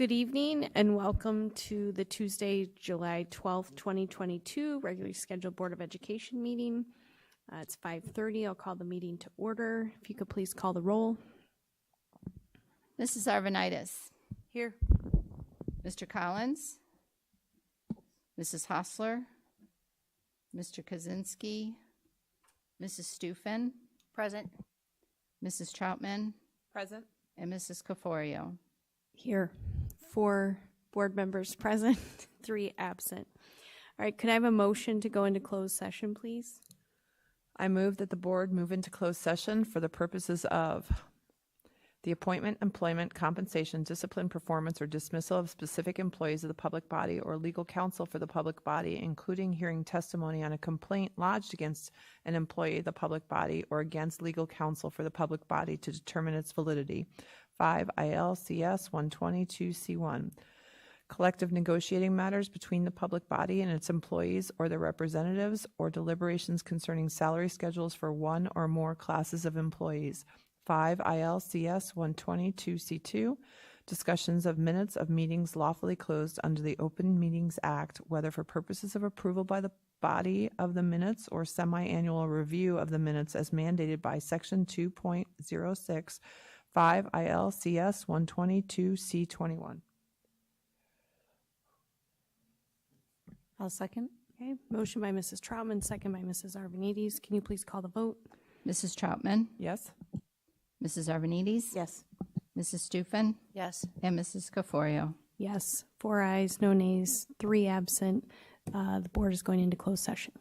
Good evening and welcome to the Tuesday, July 12th, 2022 regularly scheduled Board of Education meeting. It's 5:30. I'll call the meeting to order. If you could please call the roll. Mrs. Arvanitis. Here. Mr. Collins. Mrs. Hostler. Mr. Kaczynski. Mrs. Stufen. Present. Mrs. Troutman. Present. And Mrs. Caforio. Here. 4 board members present, 3 absent. All right, could I have a motion to go into closed session, please? I move that the board move into closed session for the purposes of the appointment, employment, compensation, discipline, performance, or dismissal of specific employees of the public body or legal counsel for the public body, including hearing testimony on a complaint lodged against an employee of the public body or against legal counsel for the public body to determine its validity. 5 ILCS 122C1. Collective negotiating matters between the public body and its employees or their representatives, or deliberations concerning salary schedules for one or more classes of employees. 5 ILCS 122C2. Discussions of minutes of meetings lawfully closed under the Open Meetings Act, whether for purposes of approval by the body of the minutes or semi-annual review of the minutes as mandated by Section 2.06 5 ILCS 122C21. I'll second. Okay, motion by Mrs. Troutman, second by Mrs. Arvanites. Can you please call the vote? Mrs. Troutman. Yes? Mrs. Arvanites. Yes. Mrs. Stufen. Yes. And Mrs. Caforio. Yes, 4 ayes, no nays, 3 absent. The board is going into closed session.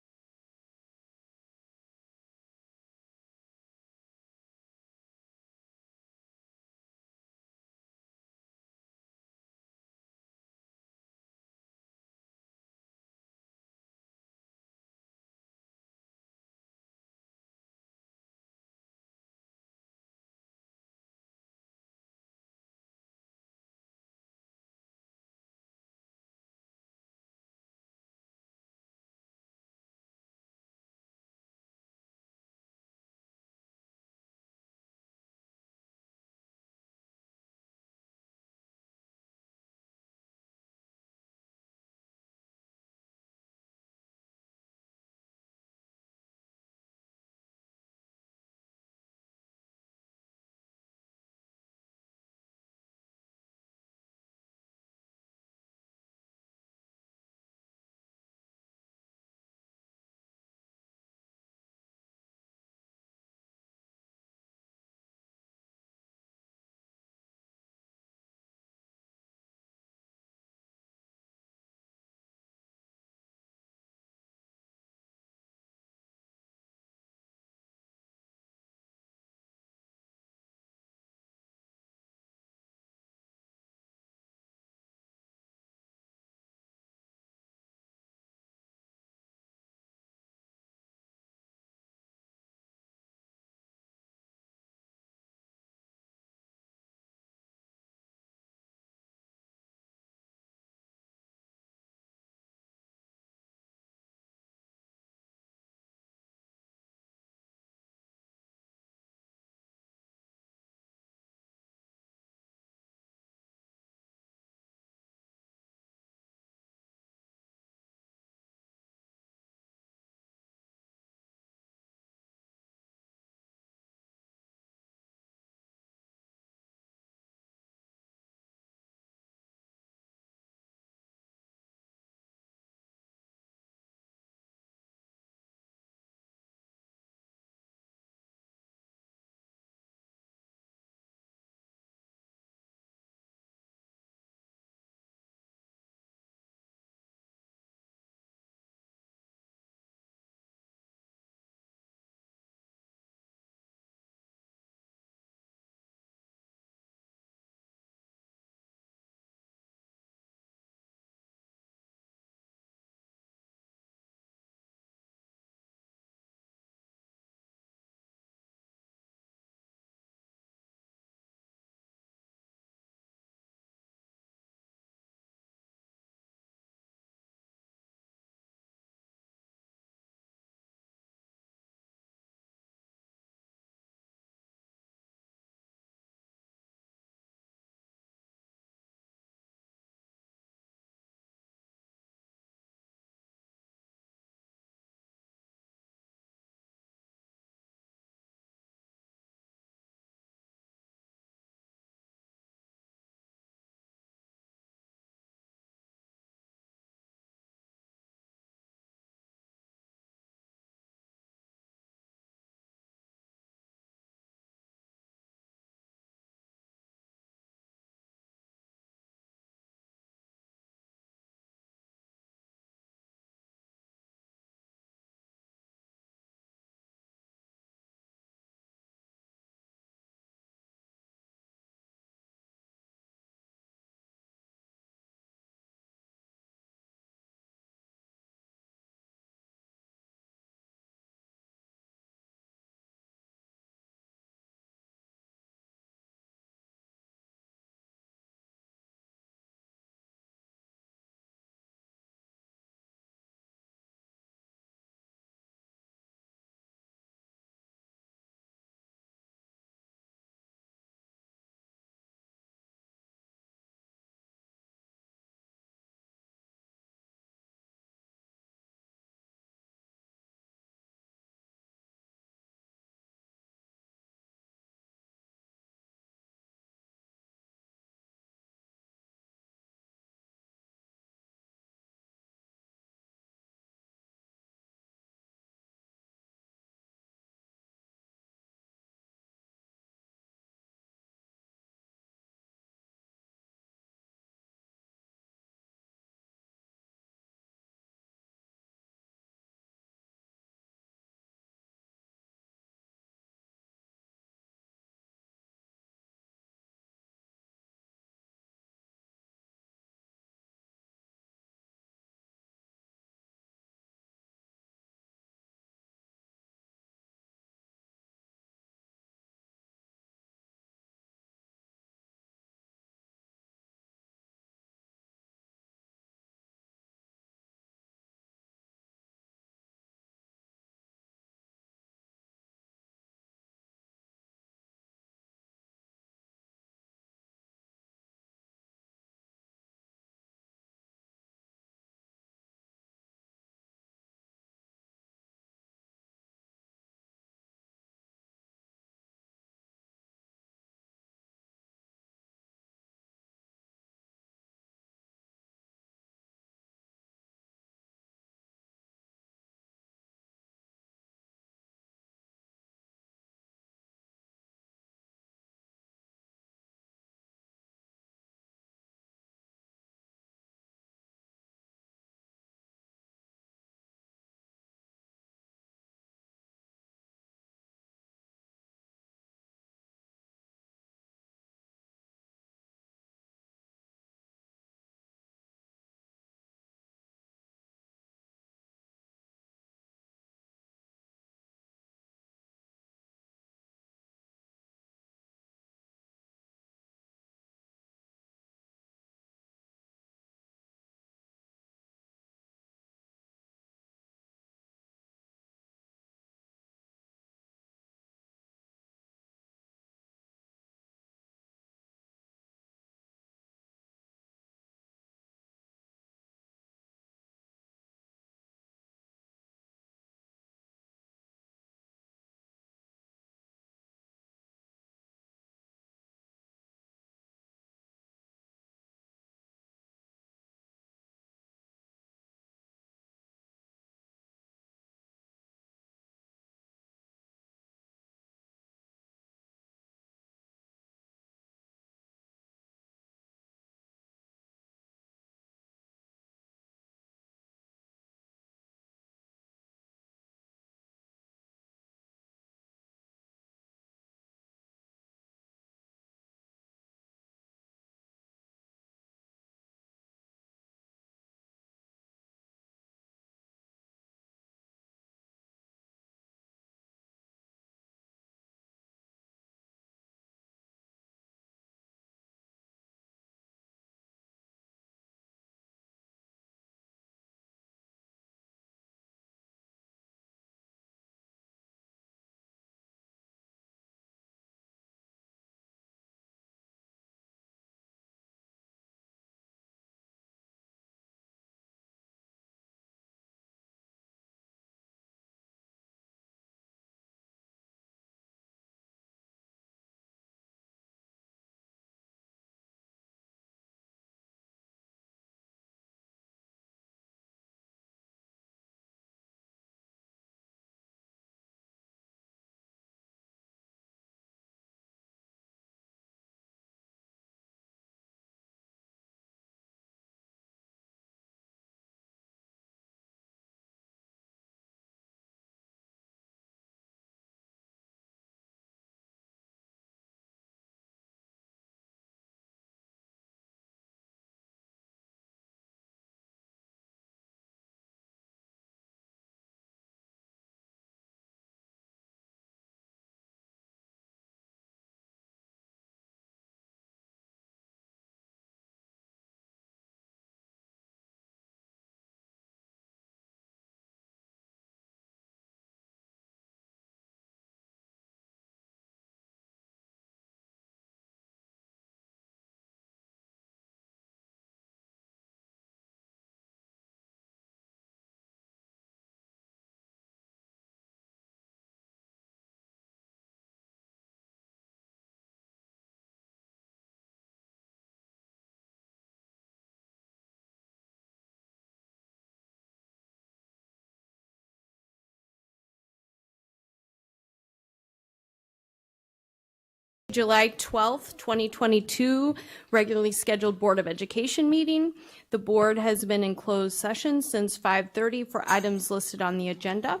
July 12th, 2022, regularly scheduled Board of Education meeting. The board has been in closed session since 5:30 for items listed on the agenda.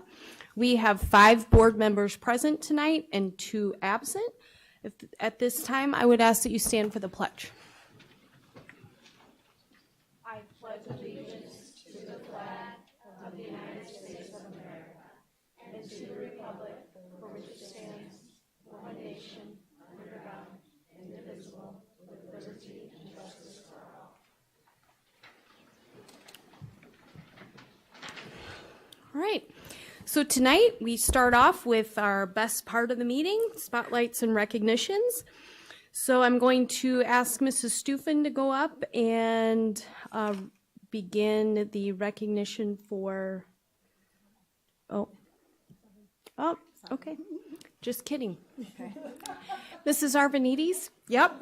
We have 5 board members present tonight and 2 absent. At this time, I would ask that you stand for the pledge. I pledge allegiance to the flag of the United States of America and to the republic for which it stands, one nation, under God, indivisible, with liberty and justice for all. All right. So tonight we start off with our best part of the meeting, spotlights and recognitions. So I'm going to ask Mrs. Stufen to go up and begin the recognition for, okay, just kidding. Okay. Mrs. Arvanites? Yep.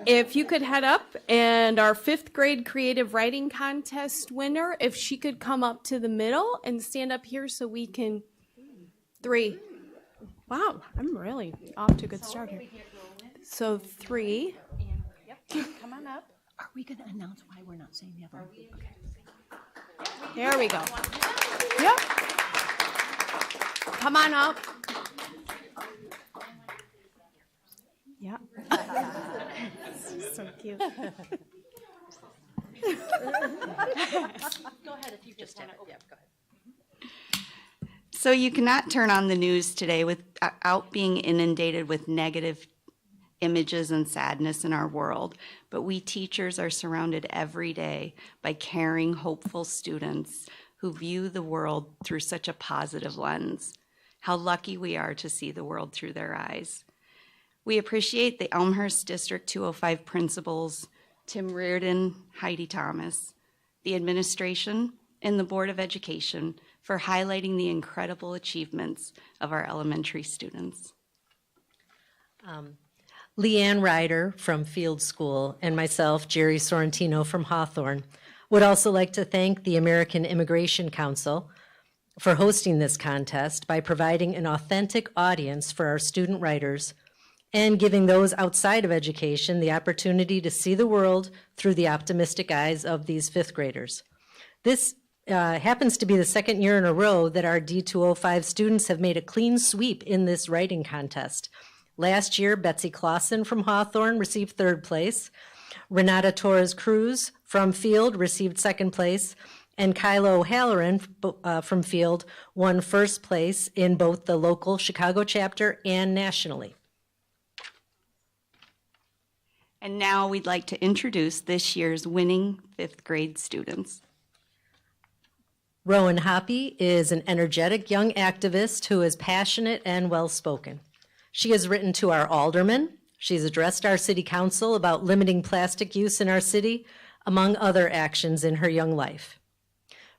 If you could head up, and our 5th grade creative writing contest winner, if she could come up to the middle and stand up here so we can, 3. Wow, I'm really off to a good start here. So 3. Yep, come on up. Are we going to announce why we're not saying the other one? Okay. There we go. Yep. Come on up. Yeah. So cute. Go ahead if you just want to. Yeah, go ahead. So you cannot turn on the news today without being inundated with negative images and sadness in our world. But we teachers are surrounded every day by caring, hopeful students who view the world through such a positive lens. How lucky we are to see the world through their eyes. We appreciate the Elmhurst District 205 principals, Tim Reardon, Heidi Thomas, the administration, and the Board of Education for highlighting the incredible achievements of our elementary students. Leanne Ryder from Field School and myself, Jerry Sorrentino from Hawthorne, would also like to thank the American Immigration Council for hosting this contest by providing an authentic audience for our student writers and giving those outside of education the opportunity to see the world through the optimistic eyes of these 5th graders. This happens to be the 2nd year in a row that our D205 students have made a clean sweep in this writing contest. Last year, Betsy Clausen from Hawthorne received 3rd place. Renata Torres Cruz from Field received 2nd place. And Kyla O'Halloran from Field won 1st place in both the local Chicago chapter and nationally. And now we'd like to introduce this year's winning 5th grade students. Rowan Hoppy is an energetic young activist who is passionate and well-spoken. She has written to our aldermen. She's addressed our city council about limiting plastic use in our city, among other actions in her young life.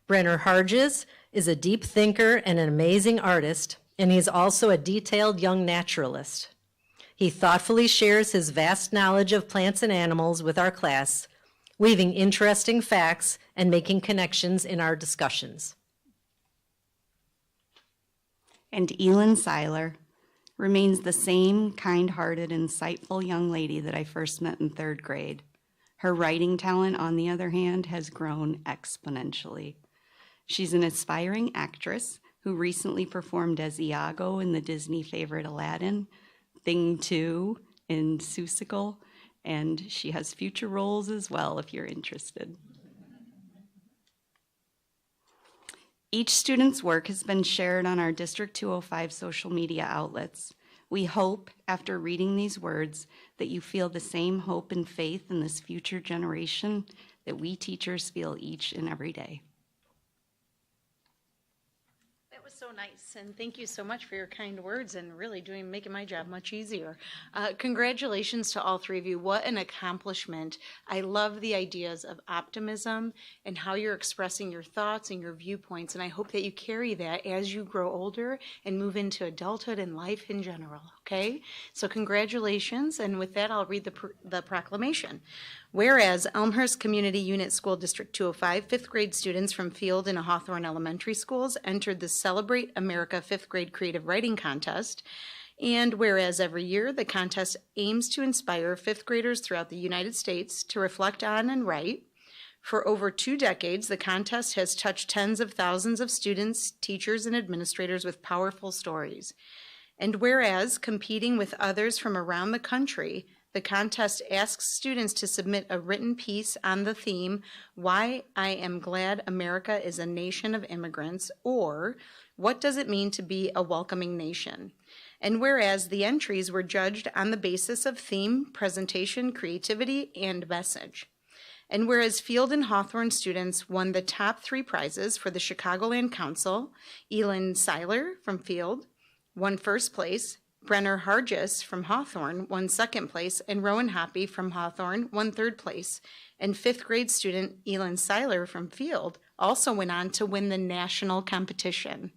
Brenner Harges is a deep thinker and an amazing artist, and he's also a detailed young naturalist. He thoughtfully shares his vast knowledge of plants and animals with our class, weaving interesting facts and making connections in our discussions. And Elin Seiler remains the same kind-hearted, insightful young lady that I first met in 3rd grade. Her writing talent, on the other hand, has grown exponentially. She's an aspiring actress who recently performed as Iago in the Disney favorite Aladdin, Thing 2 in Seussical, and she has future roles as well if you're interested. Each student's work has been shared on our District 205 social media outlets. We hope, after reading these words, that you feel the same hope and faith in this future generation that we teachers feel each and every day. That was so nice, and thank you so much for your kind words and really making my job much easier. Congratulations to all 3 of you. What an accomplishment. I love the ideas of optimism and how you're expressing your thoughts and your viewpoints, and I hope that you carry that as you grow older and move into adulthood and life in general, okay? So congratulations, and with that, I'll read the proclamation. Whereas Elmhurst Community Unit School District 205 5th grade students from Field and Hawthorne Elementary Schools entered the Celebrate America 5th grade creative writing contest, And whereas every year the contest aims to inspire fifth graders throughout the United States to reflect on and write. For over 2 decades, the contest has touched tens of thousands of students, teachers, and administrators with powerful stories. And whereas competing with others from around the country, the contest asks students to submit a written piece on the theme, Why I Am Glad America is a Nation of Immigrants, or What Does It Mean to Be a Welcoming Nation? And whereas the entries were judged on the basis of theme, presentation, creativity, and message. And whereas Field and Hawthorne students won the top 3 prizes for the Chicagoland Council, Elin Seiler from Field won first place, Brenner Hargis from Hawthorne won second place, and Rowan Hoppy from Hawthorne won third place. And 5th grade student Elin Seiler from Field also went on to win the national competition.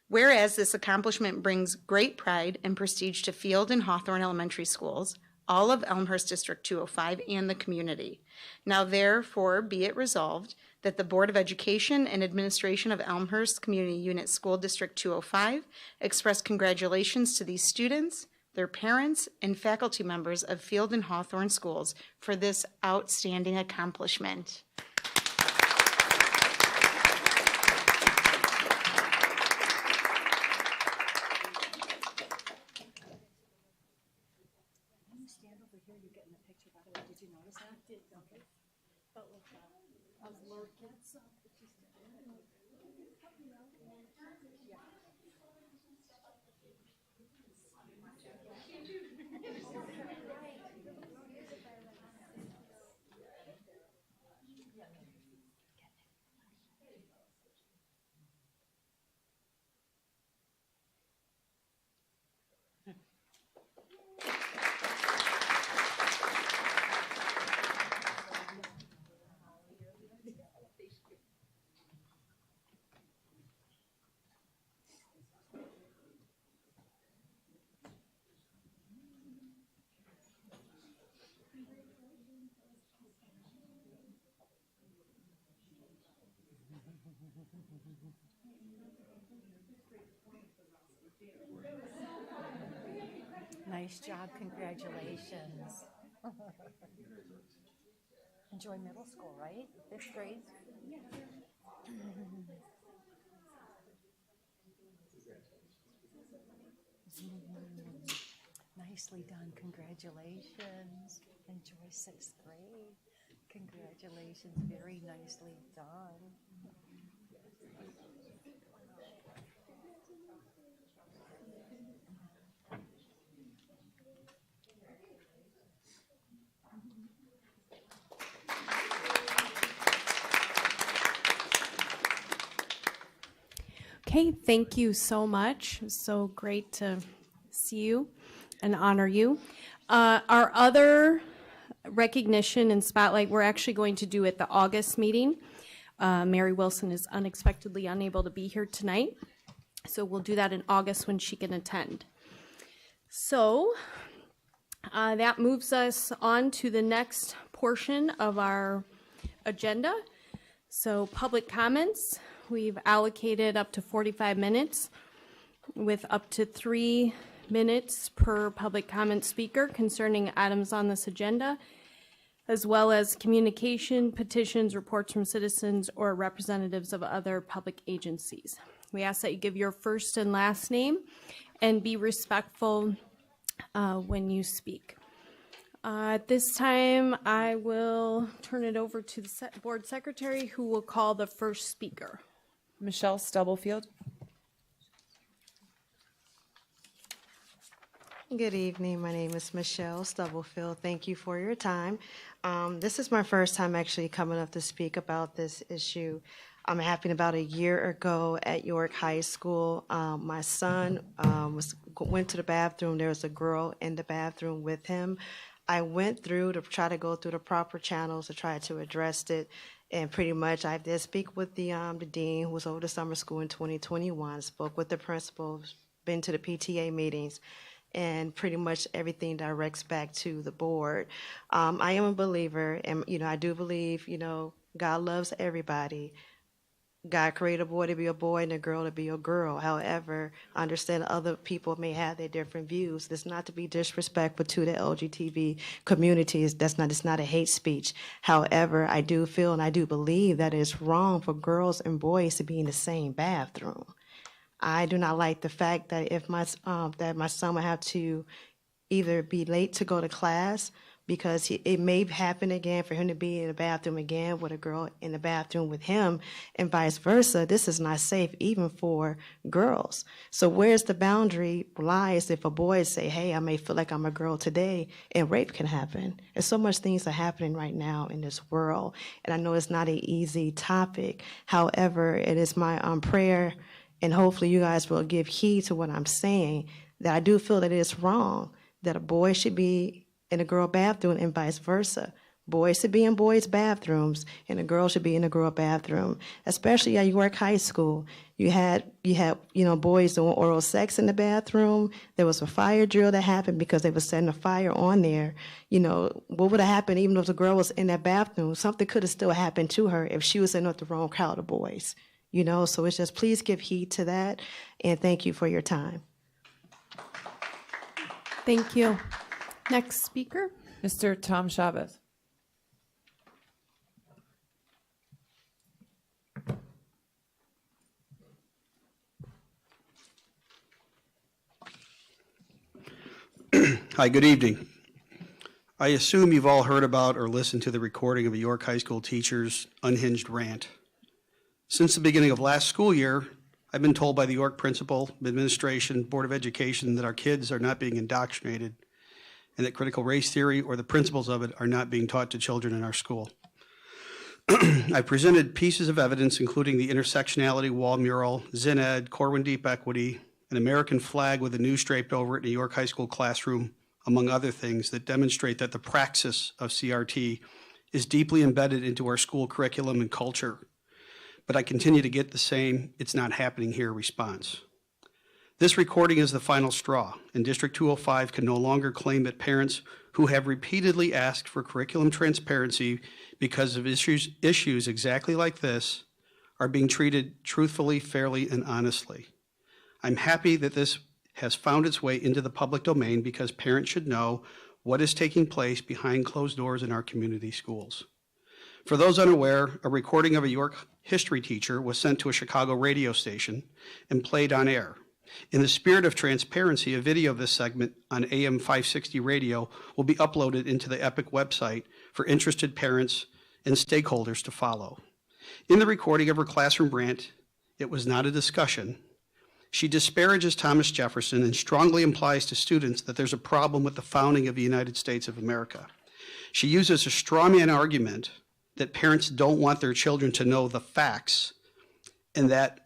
Whereas this accomplishment brings great pride and prestige to Field and Hawthorne elementary schools, all of Elmhurst District 205, and the community. Now therefore be it resolved that the Board of Education and Administration of Elmhurst Community Unit School District 205 express congratulations to these students, their parents, and faculty members of Field and Hawthorne schools for this outstanding accomplishment. Nice job, congratulations. Enjoy middle school, right? 5th grade? Nicely done, congratulations. Enjoy 6th grade. Congratulations, very nicely done. Okay, thank you so much. It was so great to see you and honor you. Our other recognition and spotlight, we're actually going to do at the August meeting. Mary Wilson is unexpectedly unable to be here tonight, so we'll do that in August when she can attend. So that moves us on to the next portion of our agenda. So public comments. We've allocated up to 45 minutes with up to 3 minutes per public comment speaker concerning items on this agenda, as well as communication, petitions, reports from citizens, or representatives of other public agencies. We ask that you give your first and last name and be respectful when you speak. At this time, I will turn it over to the board secretary, who will call the first speaker. Michelle Stubblefield. Good evening. My name is Michelle Stubblefield. Thank you for your time. This is my first time actually coming up to speak about this issue. It happened about a year ago at York High School. My son went to the bathroom. There was a girl in the bathroom with him. I went through to try to go through the proper channels to try to address it. And pretty much I did speak with the dean who was over the summer school in 2021, spoke with the principal, been to the PTA meetings, and pretty much everything directs back to the board. I am a believer, and I do believe God loves everybody, God created a boy to be a boy and a girl to be a girl. However, I understand other people may have their different views. It's not to be disrespectful to the LGBT community. It's not a hate speech. However, I do feel and I do believe that it's wrong for girls and boys to be in the same bathroom. I do not like the fact that if my son would have to either be late to go to class because it may happen again for him to be in the bathroom again with a girl in the bathroom with him and vice versa. This is not safe even for girls. So where's the boundary lies if a boy say, hey, I may feel like I'm a girl today, and rape can happen. And so much things are happening right now in this world. And I know it's not an easy topic. However, it is my prayer, and hopefully you guys will give heed to what I'm saying, that I do feel that it is wrong that a boy should be in a girl bathroom and vice versa. Boys should be in boys' bathrooms and a girl should be in a girl bathroom. Especially at York High School, you had boys doing oral sex in the bathroom. There was a fire drill that happened because they were setting a fire on there. What would have happened even if the girl was in that bathroom? Something could have still happened to her if she was in with the wrong crowd of boys. So it's just please give heed to that, and thank you for your time. Thank you. Next speaker. Mr. Tom Chavez. Hi, good evening. I assume you've all heard about or listened to the recording of a York High School teacher's unhinged rant. Since the beginning of last school year, I've been told by the York principal, administration, Board of Education that our kids are not being indoctrinated and that critical race theory or the principles of it are not being taught to children in our school. I presented pieces of evidence, including the intersectionality wall mural, Zined, Corwin Deep Equity, an American flag with a news draped over it in a York High School classroom, among other things that demonstrate that the praxis of CRT is deeply embedded into our school curriculum and culture. But I continue to get the same, it's not happening here response. This recording is the final straw, and District 205 can no longer claim that parents who have repeatedly asked for curriculum transparency because of issues exactly like this are being treated truthfully, fairly, and honestly. I'm happy that this has found its way into the public domain because parents should know what is taking place behind closed doors in our community schools. For those unaware, a recording of a York history teacher was sent to a Chicago radio station and played on air. In the spirit of transparency, a video of this segment on AM 560 radio will be uploaded into the EPIC website for interested parents and stakeholders to follow. In the recording of her classroom rant, it was not a discussion. She disparages Thomas Jefferson and strongly implies to students that there's a problem with the founding of the United States of America. She uses a straw man argument that parents don't want their children to know the facts and that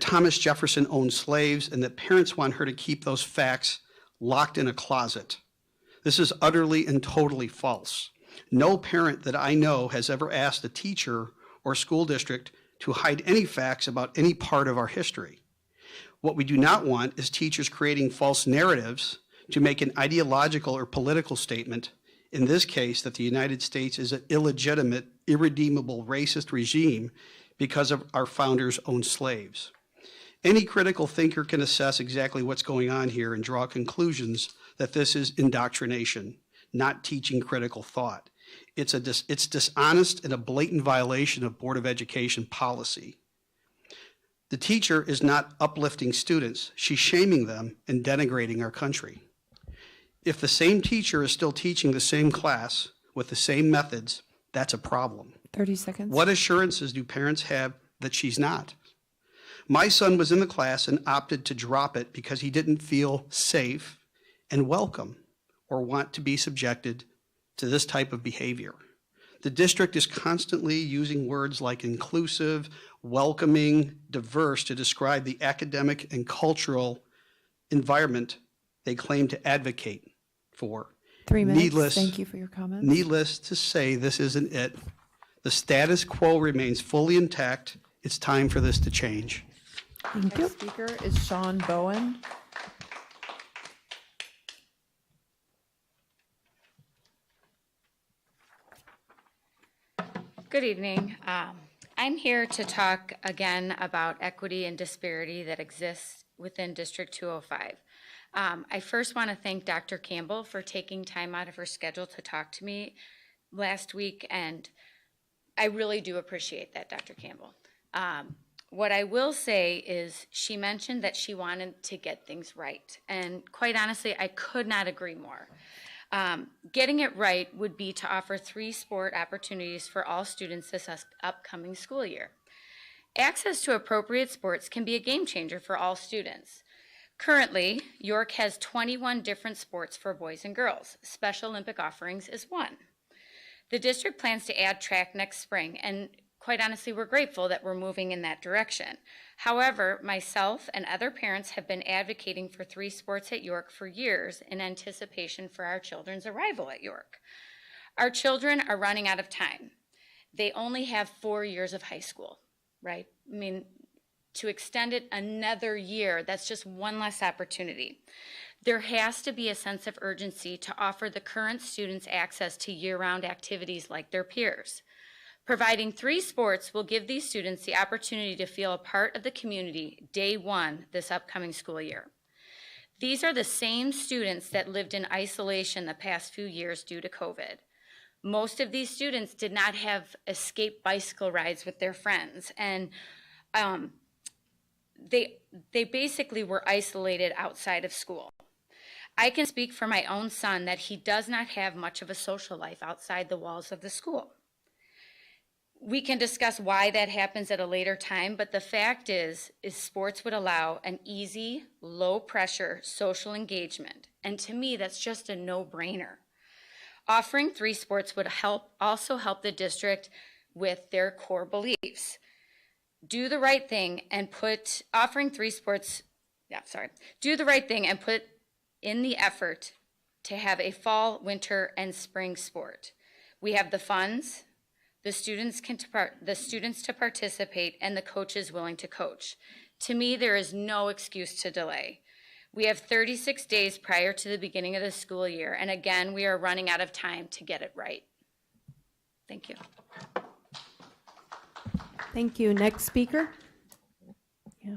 Thomas Jefferson owned slaves and that parents want her to keep those facts locked in a closet. This is utterly and totally false. No parent that I know has ever asked a teacher or school district to hide any facts about any part of our history. What we do not want is teachers creating false narratives to make an ideological or political statement, in this case, that the United States is an illegitimate, irredeemable racist regime because of our founders owned slaves. Any critical thinker can assess exactly what's going on here and draw conclusions that this is indoctrination, not teaching critical thought. It's dishonest and a blatant violation of Board of Education policy. The teacher is not uplifting students, she's shaming them and denigrating our country. If the same teacher is still teaching the same class with the same methods, that's a problem. 30 seconds. What assurances do parents have that she's not? My son was in the class and opted to drop it because he didn't feel safe and welcome or want to be subjected to this type of behavior. The district is constantly using words like inclusive, welcoming, diverse to describe the academic and cultural environment they claim to advocate for. 3 minutes. Needless, Thank you for your comments. Needless to say, this isn't it. The status quo remains fully intact. It's time for this to change. Thank you. Next speaker is Sean Bowen. Good evening. I'm here to talk again about equity and disparity that exists within District 205. I first want to thank Dr. Campbell for taking time out of her schedule to talk to me last week, and I really do appreciate that, Dr. Campbell. What I will say is she mentioned that she wanted to get things right, and quite honestly, I could not agree more. Getting it right would be to offer 3 sport opportunities for all students this upcoming school year. Access to appropriate sports can be a game changer for all students. Currently, York has 21 different sports for boys and girls. Special Olympic offerings is one. The district plans to add track next spring, and quite honestly, we're grateful that we're moving in that direction. However, myself and other parents have been advocating for 3 sports at York for years in anticipation for our children's arrival at York. Our children are running out of time. They only have 4 years of high school, right? I mean, to extend it another year, that's just one less opportunity. There has to be a sense of urgency to offer the current students access to year-round activities like their peers. Providing 3 sports will give these students the opportunity to feel a part of the community day one this upcoming school year. These are the same students that lived in isolation the past few years due to COVID. Most of these students did not have escape bicycle rides with their friends, and they basically were isolated outside of school. I can speak for my own son that he does not have much of a social life outside the walls of the school. We can discuss why that happens at a later time, but the fact is sports would allow an easy, low-pressure social engagement, and to me, that's just a no-brainer. Offering 3 sports would also help the district with their core beliefs. Do the right thing and put in the effort to have a fall, winter, and spring sport. We have the funds, the students to participate, and the coaches willing to coach. To me, there is no excuse to delay. We have 36 days prior to the beginning of the school year, and again, we are running out of time to get it right. Thank you. Thank you. Next speaker. Yeah.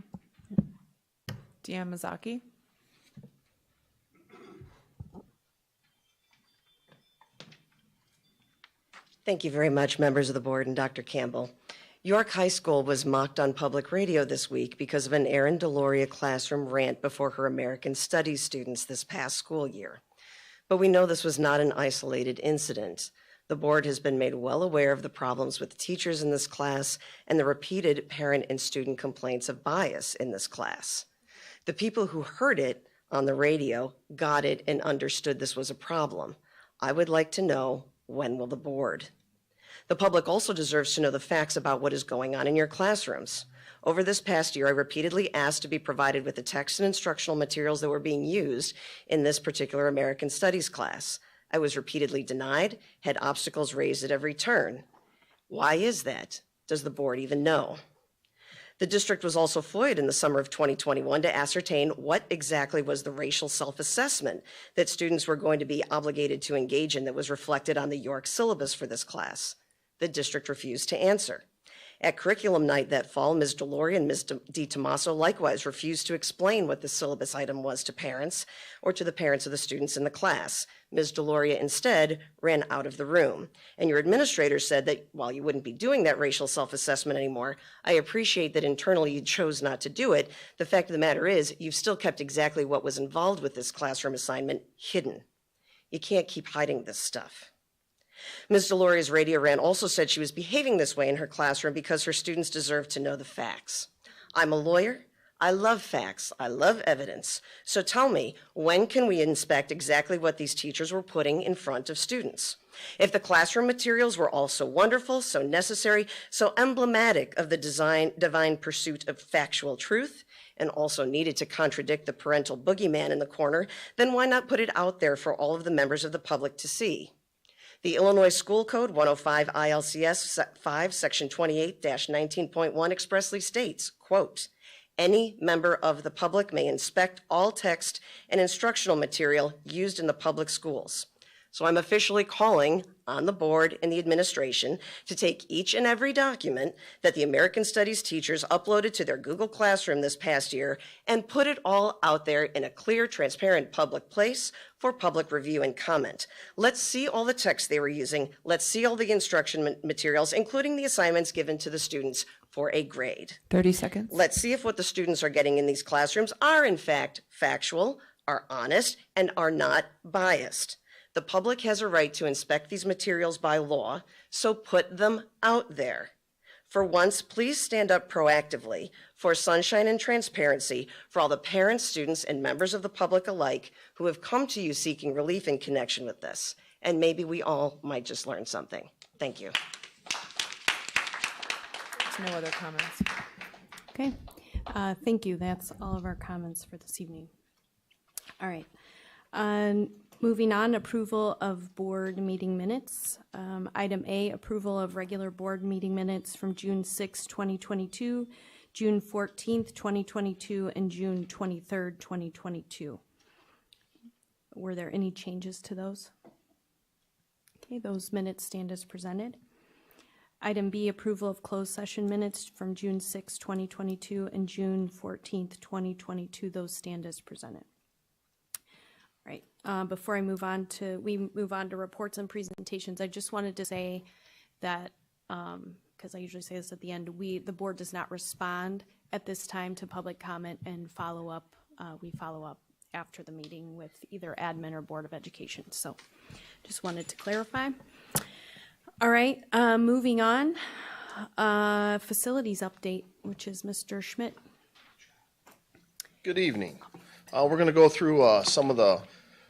Deanne Mazzocchi. Thank you very much, members of the board and Dr. Campbell. York High School was mocked on public radio this week because of an Erin Deloria classroom rant before her American Studies students this past school year. But we know this was not an isolated incident. The board has been made well aware of the problems with teachers in this class and the repeated parent and student complaints of bias in this class. The people who heard it on the radio got it and understood this was a problem. I would like to know, when will the board? The public also deserves to know the facts about what is going on in your classrooms. Over this past year, I repeatedly asked to be provided with the text and instructional materials that were being used in this particular American Studies class. I was repeatedly denied, had obstacles raised at every turn. Why is that? Does the board even know? The district was also FOIA'd in the summer of 2021 to ascertain what exactly was the racial self-assessment that students were going to be obligated to engage in that was reflected on the York syllabus for this class. The district refused to answer. At curriculum night that fall, Ms. Deloria and Ms. DiTomaso likewise refused to explain what the syllabus item was to parents or to the parents of the students in the class. Ms. Deloria instead ran out of the room. And your administrator said that while you wouldn't be doing that racial self-assessment anymore, I appreciate that internally you chose not to do it. The fact of the matter is you've still kept exactly what was involved with this classroom assignment hidden. You can't keep hiding this stuff. Ms. Deloria's radio rant also said she was behaving this way in her classroom because her students deserve to know the facts. I'm a lawyer. I love facts. I love evidence. So tell me, when can we inspect exactly what these teachers were putting in front of students? If the classroom materials were all so wonderful, so necessary, so emblematic of the divine pursuit of factual truth, and also needed to contradict the parental boogeyman in the corner, then why not put it out there for all of the members of the public to see? The Illinois School Code 105 ILCS 5, Section 28-19.1 expressly states, quote, any member of the public may inspect all text and instructional material used in the public schools. So I'm officially calling on the board and the administration to take each and every document that the American Studies teachers uploaded to their Google Classroom this past year and put it all out there in a clear, transparent public place for public review and comment. Let's see all the text they were using. Let's see all the instruction materials, including the assignments given to the students for a grade. 30 seconds. Let's see if what the students are getting in these classrooms are in fact factual, are honest, and are not biased. The public has a right to inspect these materials by law, so put them out there. For once, please stand up proactively for sunshine and transparency for all the parents, students, and members of the public alike who have come to you seeking relief in connection with this. And maybe we all might just learn something. Thank you. No other comments. Okay, thank you. That's all of our comments for this evening. All right. Moving on, approval of board meeting minutes. Item A, approval of regular board meeting minutes from June 6, 2022, June 14th, 2022, and June 23rd, 2022. Were there any changes to those? Okay, those minutes stand as presented. Item B, approval of closed session minutes from June 6, 2022, and June 14th, 2022. Those stand as presented. Right. Before we move on to reports and presentations, I just wanted to say that, because I usually say this at the end, the board does not respond at this time to public comment and follow up. We follow up after the meeting with either admin or Board of Education. So just wanted to clarify. All right, moving on. Facilities update, which is Mr. Schmidt. Good evening. We're going to go through some of the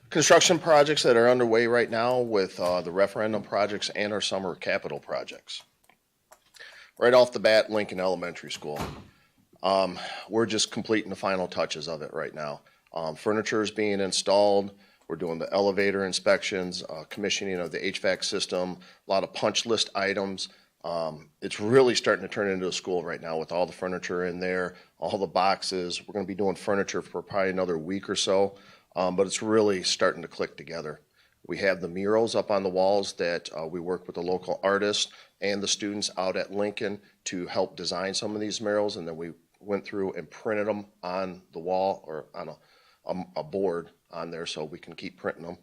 construction projects that are underway right now with the referendum projects and our summer capital projects. Right off the bat, Lincoln Elementary School. We're just completing the final touches of it right now. Furniture is being installed. We're doing the elevator inspections, commissioning of the HVAC system, a lot of punch list items. It's really starting to turn into a school right now with all the furniture in there, all the boxes. We're going to be doing furniture for probably another week or so, but it's really starting to click together. We have the murals up on the walls that we work with the local artists and the students out at Lincoln to help design some of these murals, and then we went through and printed them on the wall or on a board on there so we can keep printing them.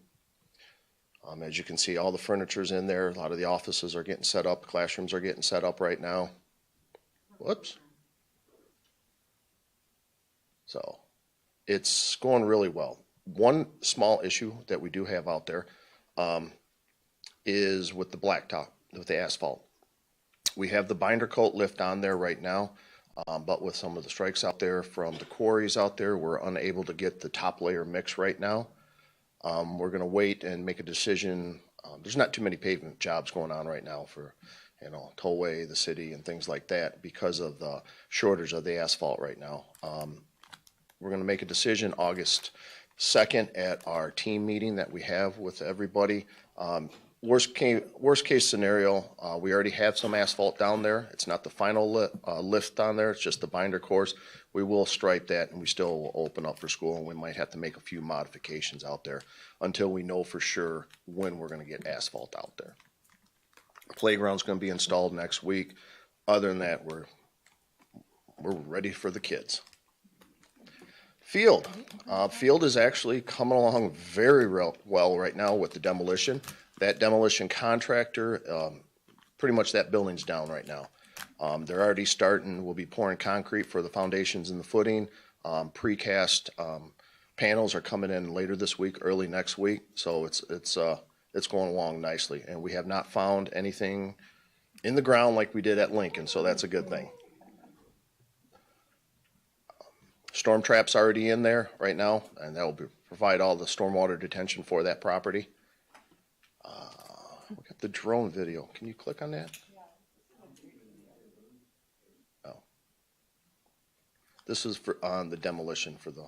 As you can see, all the furniture's in there. A lot of the offices are getting set up. Classrooms are getting set up right now. Whoops. So it's going really well. One small issue that we do have out there is with the blacktop, with the asphalt. We have the binder coat lift on there right now, but with some of the strikes out there from the quarries out there, we're unable to get the top layer mix right now. We're going to wait and make a decision. There's not too many pavement jobs going on right now for, Tollway, the city, and things like that because of the shortage of the asphalt right now. We're going to make a decision August 2nd at our team meeting that we have with everybody. Worst case scenario, we already have some asphalt down there. It's not the final lift on there. It's just the binder course. We will stripe that, and we still will open up for school, and we might have to make a few modifications out there until we know for sure when we're going to get asphalt out there. Playground's going to be installed next week. Other than that, we're ready for the kids. Field. Field is actually coming along very well right now with the demolition. That demolition contractor, pretty much that building's down right now. They're already starting. We'll be pouring concrete for the foundations and the footing. Precast panels are coming in later this week, early next week. So it's going along nicely. And we have not found anything in the ground like we did at Lincoln, so that's a good thing. Storm trap's already in there right now, and that will provide all the stormwater detention for that property. We got the drone video. Can you click on that? Oh. This is on the demolition for the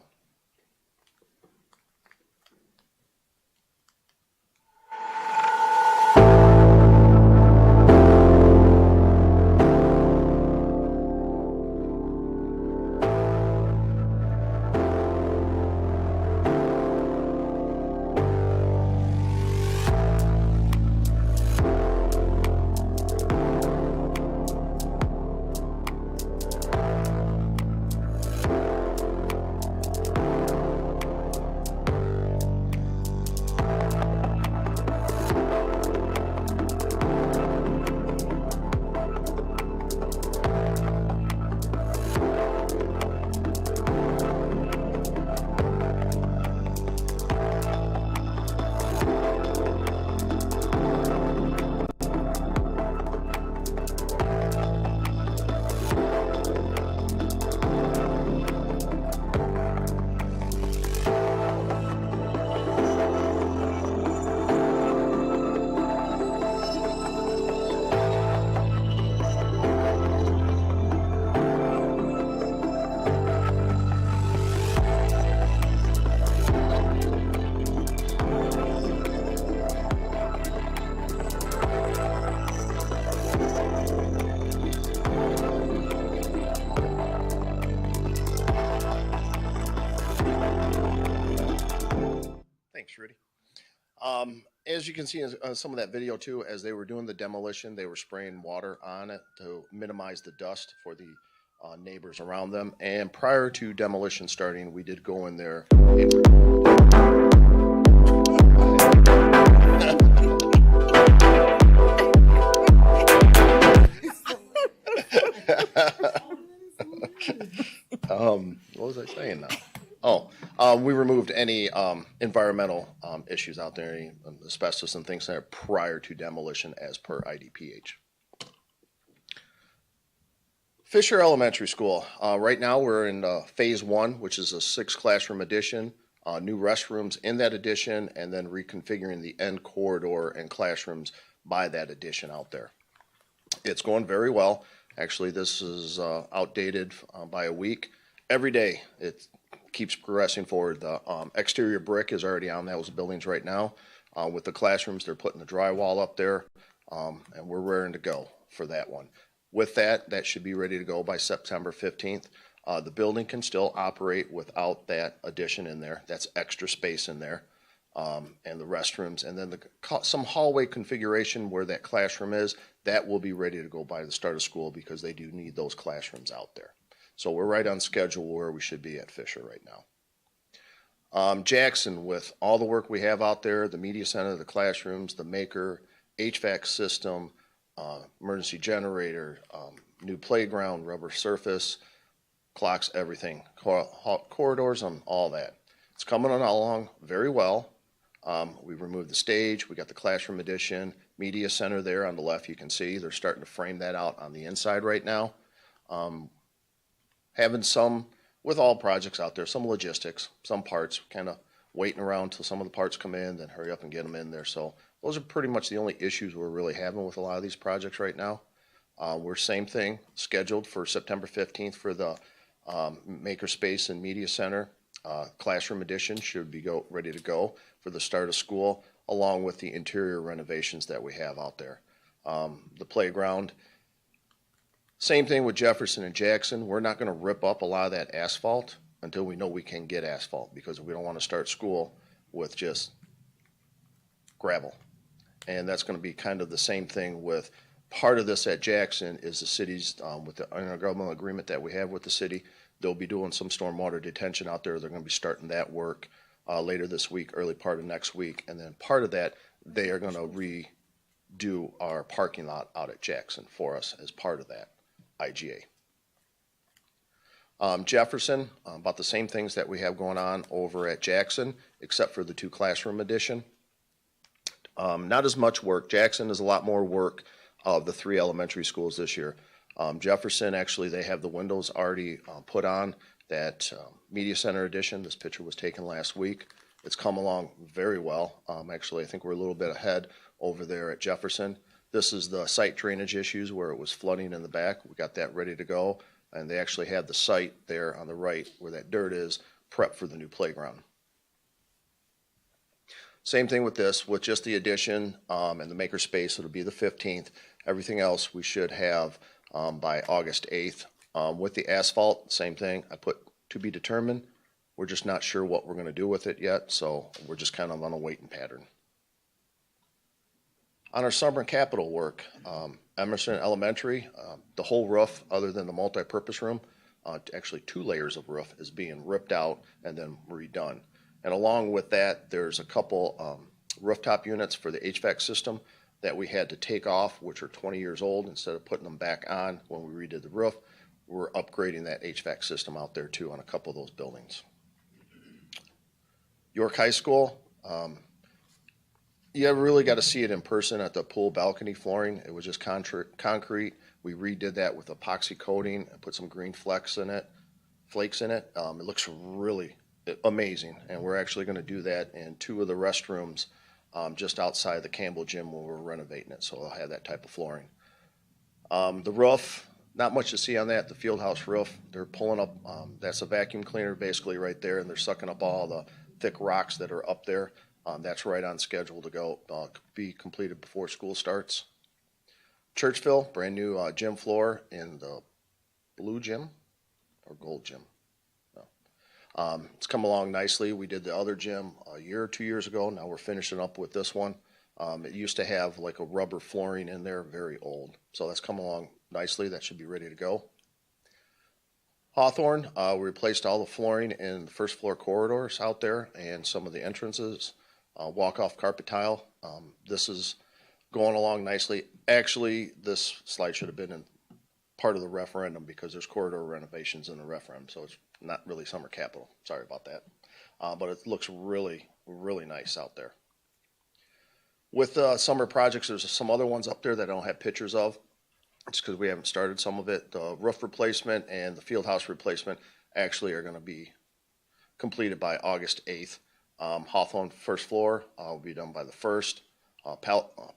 Thanks, Rudy. As you can see in some of that video too, as they were doing the demolition, they were spraying water on it to minimize the dust for the neighbors around them. And prior to demolition starting, we did go in there and what was I saying now? We removed any environmental issues out there, any asbestos and things there prior to demolition as per IDPH. Fisher Elementary School. Right now we're in phase 1, which is a 6-classroom addition, new restrooms in that addition, and then reconfiguring the end corridor and classrooms by that addition out there. It's going very well. Actually, this is outdated by a week. Every day it keeps progressing forward. The exterior brick is already on those buildings right now. With the classrooms, they're putting the drywall up there, and we're raring to go for that one. With that, that should be ready to go by September 15th. The building can still operate without that addition in there. That's extra space in there, and the restrooms. And then some hallway configuration where that classroom is, that will be ready to go by the start of school because they do need those classrooms out there. So we're right on schedule where we should be at Fisher right now. Jackson, with all the work we have out there, the media center, the classrooms, the maker, HVAC system, emergency generator, new playground, rubber surface, clocks, everything, corridors and all that. It's coming along very well. We removed the stage. We got the classroom addition, media center there on the left. You can see they're starting to frame that out on the inside right now. Having some, with all projects out there, some logistics, some parts, kind of waiting around till some of the parts come in, then hurry up and get them in there. So those are pretty much the only issues we're really having with a lot of these projects right now. We're same thing, scheduled for September 15th for the makerspace and media center. Classroom addition should be ready to go for the start of school, along with the interior renovations that we have out there. The playground, same thing with Jefferson and Jackson. We're not going to rip up a lot of that asphalt until we know we can get asphalt, because we don't want to start school with just gravel. And that's going to be kind of the same thing with part of this at Jackson is the city's, with the intergovernmental agreement that we have with the city, they'll be doing some stormwater detention out there. They're going to be starting that work later this week, early part of next week. And then part of that, they are going to redo our parking lot out at Jackson for us as part of that IGA. Jefferson, about the same things that we have going on over at Jackson, except for the 2 classroom addition. Not as much work. Jackson is a lot more work of the 3 elementary schools this year. Jefferson, actually, they have the windows already put on that media center addition. This picture was taken last week. It's come along very well. Actually, I think we're a little bit ahead over there at Jefferson. This is the site drainage issues where it was flooding in the back. We got that ready to go. And they actually had the site there on the right where that dirt is prepped for the new playground. Same thing with this, with just the addition and the makerspace, it'll be the 15th. Everything else we should have by August 8th. With the asphalt, same thing. I put to be determined. We're just not sure what we're going to do with it yet, so we're just kind of on a waiting pattern. On our summer capital work, Emerson Elementary, the whole roof, other than the multi-purpose room, actually 2 layers of roof is being ripped out and then redone. And along with that, there's a couple rooftop units for the HVAC system that we had to take off, which are 20 years old. Instead of putting them back on when we redid the roof, we're upgrading that HVAC system out there too on a couple of those buildings. York High School, you really got to see it in person at the pool balcony flooring. It was just concrete. We redid that with epoxy coating and put some green flakes in it. It looks really amazing, and we're actually going to do that in 2 of the restrooms just outside the Campbell Gym when we're renovating it, so they'll have that type of flooring. The roof, not much to see on that. The field house roof, they're pulling up, that's a vacuum cleaner basically right there, and they're sucking up all the thick rocks that are up there. That's right on schedule to go, be completed before school starts. Churchville, brand new gym floor in the blue gym or gold gym. It's come along nicely. We did the other gym a year or 2 years ago. Now we're finishing up with this one. It used to have like a rubber flooring in there, very old. So that's come along nicely. That should be ready to go. Hawthorne, we replaced all the flooring in the first floor corridors out there and some of the entrances, walk-off carpet tile. This is going along nicely. Actually, this slide should have been in part of the referendum because there's corridor renovations in the referendum, so it's not really summer capital. Sorry about that. But it looks really, really nice out there. With summer projects, there's some other ones up there that I don't have pictures of. It's because we haven't started some of it. The roof replacement and the field house replacement actually are going to be completed by August 8th. Hawthorne first floor will be done by the 1st.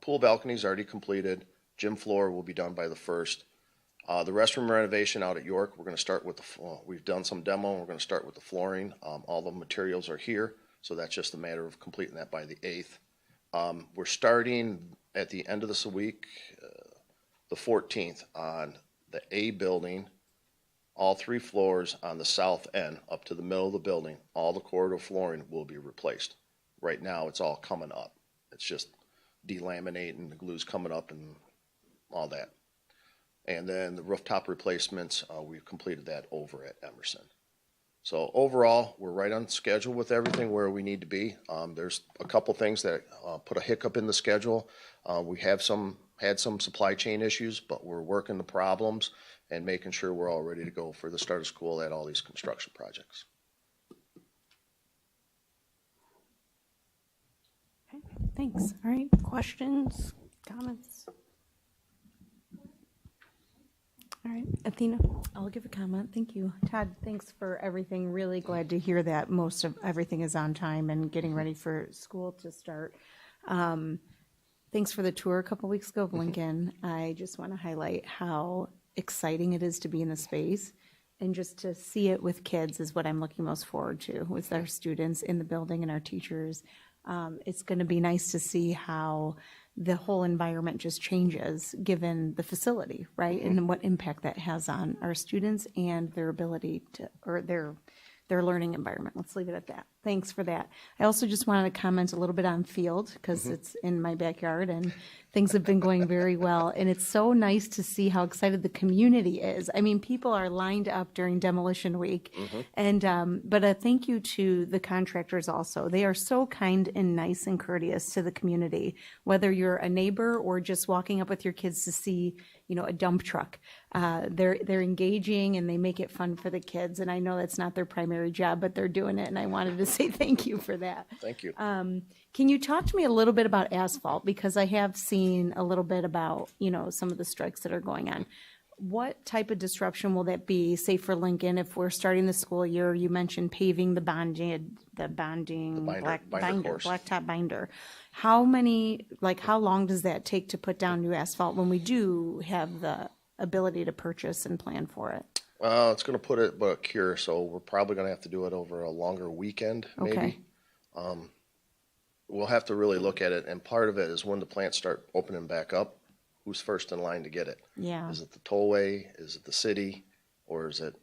Pool balcony is already completed. Gym floor will be done by the 1st. The restroom renovation out at York, we're going to start with we've done some demo. We're going to start with the flooring. All the materials are here, so that's just a matter of completing that by the 8th. We're starting at the end of this week, the 14th, on the A building, all 3 floors on the south end up to the middle of the building. All the corridor flooring will be replaced. Right now, it's all coming up. It's just delaminating, the glue's coming up and all that. And then the rooftop replacements, we've completed that over at Emerson. So overall, we're right on schedule with everything where we need to be. There's a couple things that put a hiccup in the schedule. We have had some supply chain issues, but we're working the problems and making sure we're all ready to go for the start of school at all these construction projects. Okay, thanks. All right, questions, comments? All right, Athena. I'll give a comment. Thank you. Todd, thanks for everything. Really glad to hear that most of everything is on time and getting ready for school to start. Thanks for the tour a couple weeks ago of Lincoln. I just want to highlight how exciting it is to be in the space, and just to see it with kids is what I'm looking most forward to, with our students in the building and our teachers. It's going to be nice to see how the whole environment just changes given the facility, right? And what impact that has on our students and their ability to, or their learning environment. Let's leave it at that. Thanks for that. I also just wanted to comment a little bit on field because it's in my backyard and things have been going very well. And it's so nice to see how excited the community is. I mean, people are lined up during demolition week. And, but a thank you to the contractors also. They are so kind and nice and courteous to the community, whether you're a neighbor or just walking up with your kids to see, you know, a dump truck. They're engaging and they make it fun for the kids. And I know that's not their primary job, but they're doing it. And I wanted to say thank you for that. Thank you. Can you talk to me a little bit about asphalt? Because I have seen a little bit about, you know, some of the strikes that are going on. What type of disruption will that be, say for Lincoln, if we're starting the school year? You mentioned paving the bonding, blacktop binder. How many, like how long does that take to put down new asphalt when we do have the ability to purchase and plan for it? It's going to put it but a cure, so we're probably going to have to do it over a longer weekend, maybe. Okay. We'll have to really look at it, and part of it is when the plants start opening back up, who's first in line to get it? Yeah. Is it the tollway? Is it the city? Or is it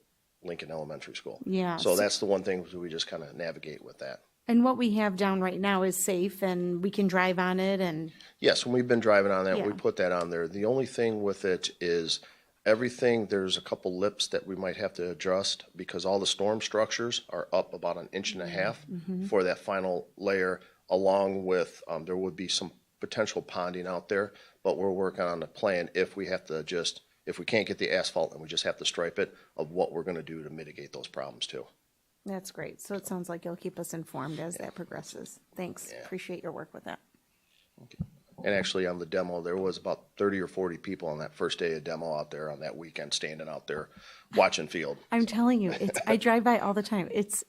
Lincoln Elementary School? Yeah. So that's the one thing we just kind of navigate with that. And what we have down right now is safe and we can drive on it and. Yes, when we've been driving on that, Yeah. we put that on there. The only thing with it is everything, there's a couple lips that we might have to adjust because all the storm structures are up about 1.5 inches for that final layer, along with, there would be some potential ponding out there, but we're working on a plan if we have to adjust, if we can't get the asphalt and we just have to stripe it, of what we're going to do to mitigate those problems too. That's great. So it sounds like you'll keep us informed as that progresses. Thanks. Yeah. Appreciate your work with that. Okay. And actually on the demo, there was about 30 or 40 people on that first day of demo out there on that weekend, standing out there watching field. I'm telling you, I drive by all the time. It's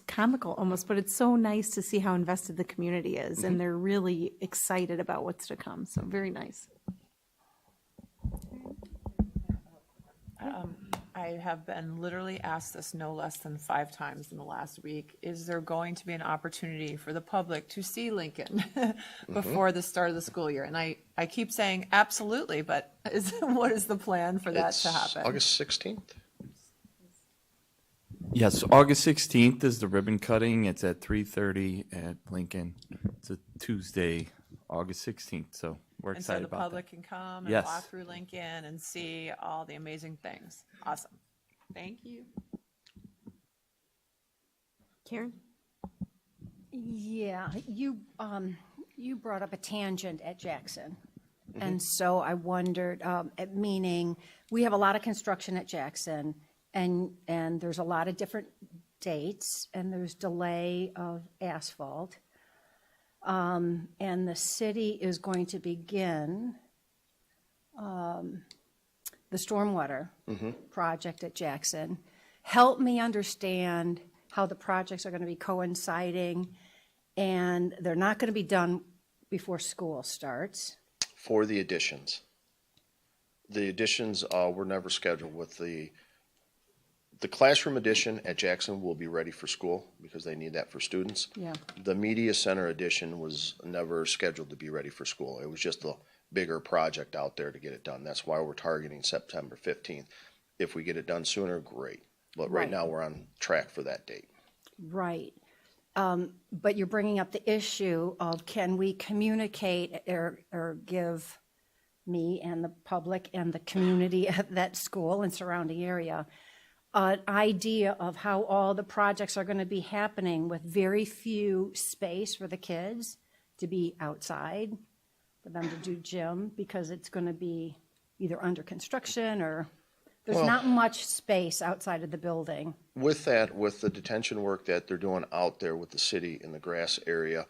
comical almost, but it's so nice to see how invested the community is, and they're really excited about what's to come. So very nice. I have been literally asked this no less than 5 times in the last week. Is there going to be an opportunity for the public to see Lincoln before the start of the school year? And I keep saying absolutely, but what is the plan for that to happen? August 16th? Yes, August 16th is the ribbon cutting. It's at 3:30 at Lincoln. It's a Tuesday, August 16th, so we're And so excited the about public that. can come and Yes. walk through Lincoln and see all the amazing things. Awesome. Thank you. Karen? Yeah, you brought up a tangent at Jackson. And so I wondered, meaning, we have a lot of construction at Jackson, and there's a lot of different dates, and there's delay of asphalt. And the city is going to begin the stormwater project at Jackson. Help me understand how the projects are going to be coinciding, and they're not going to be done before school starts. For the additions. The additions were never scheduled with the classroom addition at Jackson will be ready for school because they need that for students. Yeah. The media center addition was never scheduled to be ready for school. It was just a bigger project out there to get it done. That's why we're targeting September 15th. If we get it done sooner, great. But right Right. now, we're on track for that date. Right. But you're bringing up the issue of can we communicate or give me and the public and the community at that school and surrounding area an idea of how all the projects are going to be happening with very few space for the kids to be outside, for them to do gym, because it's going to be either under construction or there's not much space outside of the building. With that, with the detention work that they're doing out there with the city in the grass area,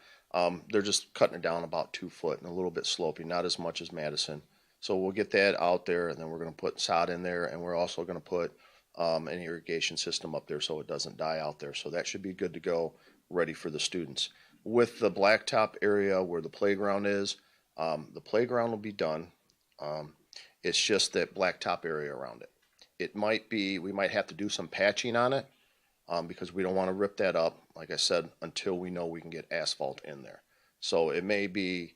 they're just cutting it down about 2 foot and a little bit sloping, not as much as Madison. So we'll get that out there, and then we're going to put sod in there, and we're also going to put an irrigation system up there so it doesn't die out there. So that should be good to go, ready for the students. With the blacktop area where the playground is, the playground will be done. It's just that blacktop area around it. It might be, we might have to do some patching on it because we don't want to rip that up, like I said, until we know we can get asphalt in there. So it may be,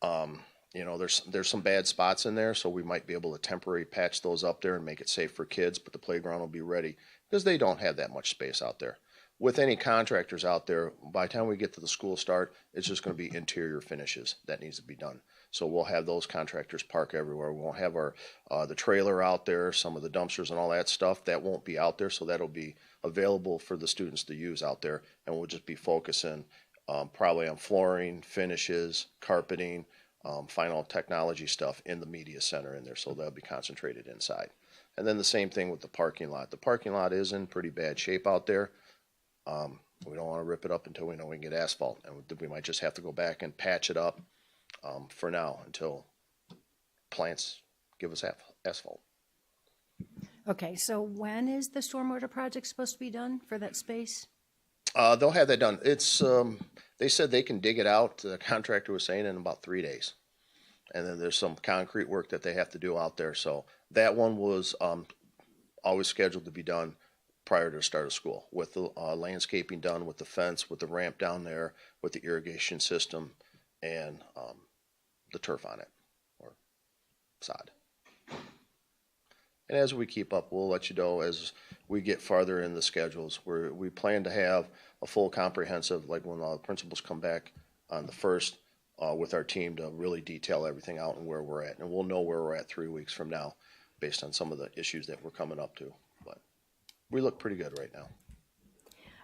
there's some bad spots in there, so we might be able to temporarily patch those up there and make it safe for kids, but the playground will be ready because they don't have that much space out there. With any contractors out there, by the time we get to the school start, it's just going to be interior finishes that needs to be done. So we'll have those contractors park everywhere. We won't have the trailer out there, some of the dumpsters and all that stuff. That won't be out there, so that'll be available for the students to use out there. And we'll just be focusing probably on flooring, finishes, carpeting, final technology stuff in the media center in there. So they'll be concentrated inside. And then the same thing with the parking lot. The parking lot is in pretty bad shape out there. We don't want to rip it up until we know we can get asphalt, and we might just have to go back and patch it up for now until plants give us asphalt. Okay, so when is the stormwater project supposed to be done for that space? They'll have that done. It's they said they can dig it out. The contractor was saying in about 3 days, and then there's some concrete work that they have to do out there. So that one was always scheduled to be done prior to the start of school, with the landscaping done, with the fence, with the ramp down there, with the irrigation system, and the turf on it, or sod. And as we keep up, we'll let you know as we get farther in the schedules. We plan to have a full comprehensive, like when the principals come back on the 1st, with our team to really detail everything out and where we're at. And we'll know where we're at 3 weeks from now based on some of the issues that we're coming up to. But we look pretty good right now.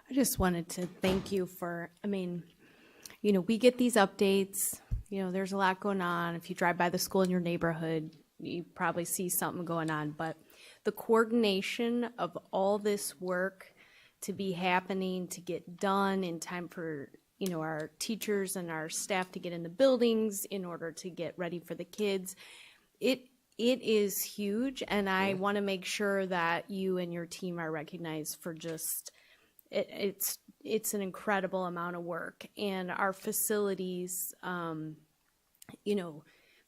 I just wanted to thank you for, we get these updates, there's a lot going on. If you drive by the school in your neighborhood, you probably see something going on, but the coordination of all this work to be happening, to get done in time for, our teachers and our staff to get in the buildings in order to get ready for the kids, it is huge, and I want to make sure that you and your team are recognized for just it's an incredible amount of work, and our facilities,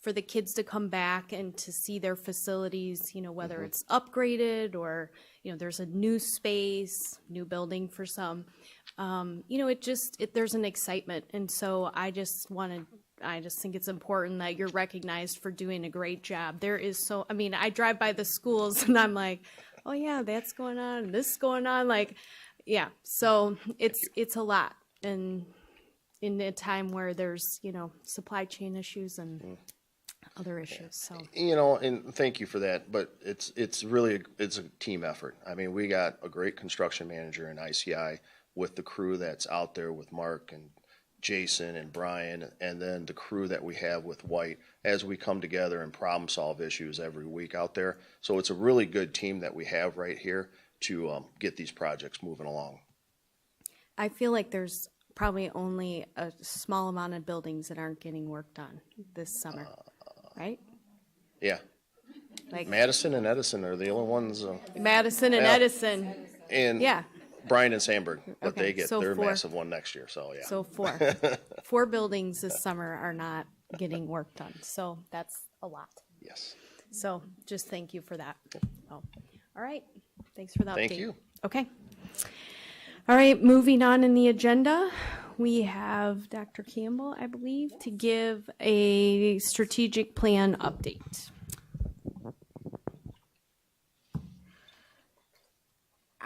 for the kids to come back and to see their facilities, whether it's upgraded or there's a new space, new building for some, there's an excitement, and so I just think it's important that you're recognized for doing a great job. There is I drive by the schools and I'm like, oh yeah, that's going on, this is going on, like, yeah. So it's a lot, and in a time where there's, supply chain issues and other issues, so. And thank you for that, but it's really, it's a team effort. I mean, we got a great construction manager in ICI with the crew that's out there with Mark and Jason and Brian, and then the crew that we have with White as we come together and problem solve issues every week out there. So it's a really good team that we have right here to get these projects moving along. I feel like there's probably only a small amount of buildings that aren't getting work done this summer, right? Yeah. Like Madison and Edison are the only ones. Madison and yeah. Edison. And Yeah. Bryan and Sandburg, but Okay, they get so their 4. massive one next year. So yeah. So 4. 4 buildings this summer are not getting work done. So that's a lot. Yes. So just thank you for that. Oh, all right. Thanks for the update. Thank you. Okay. All right, moving on in the agenda, we have Dr. Campbell, I believe, to give a strategic plan update.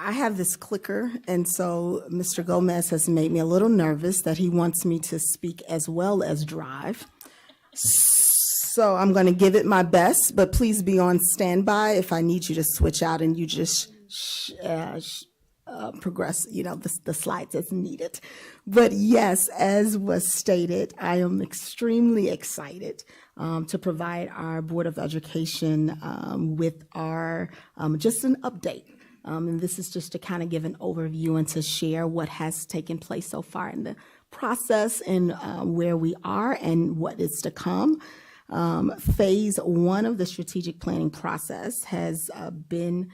I have this clicker, and so Mr. Gomez has made me a little nervous that he wants me to speak as well as drive. So I'm going to give it my best, but please be on standby if I need you to switch out and you just progress, the slides as needed. But yes, as was stated, I am extremely excited to provide our Board of Education with our just an update. And this is just to kind of give an overview and to share what has taken place so far in the process and where we are and what is to come. Phase 1 of the strategic planning process has been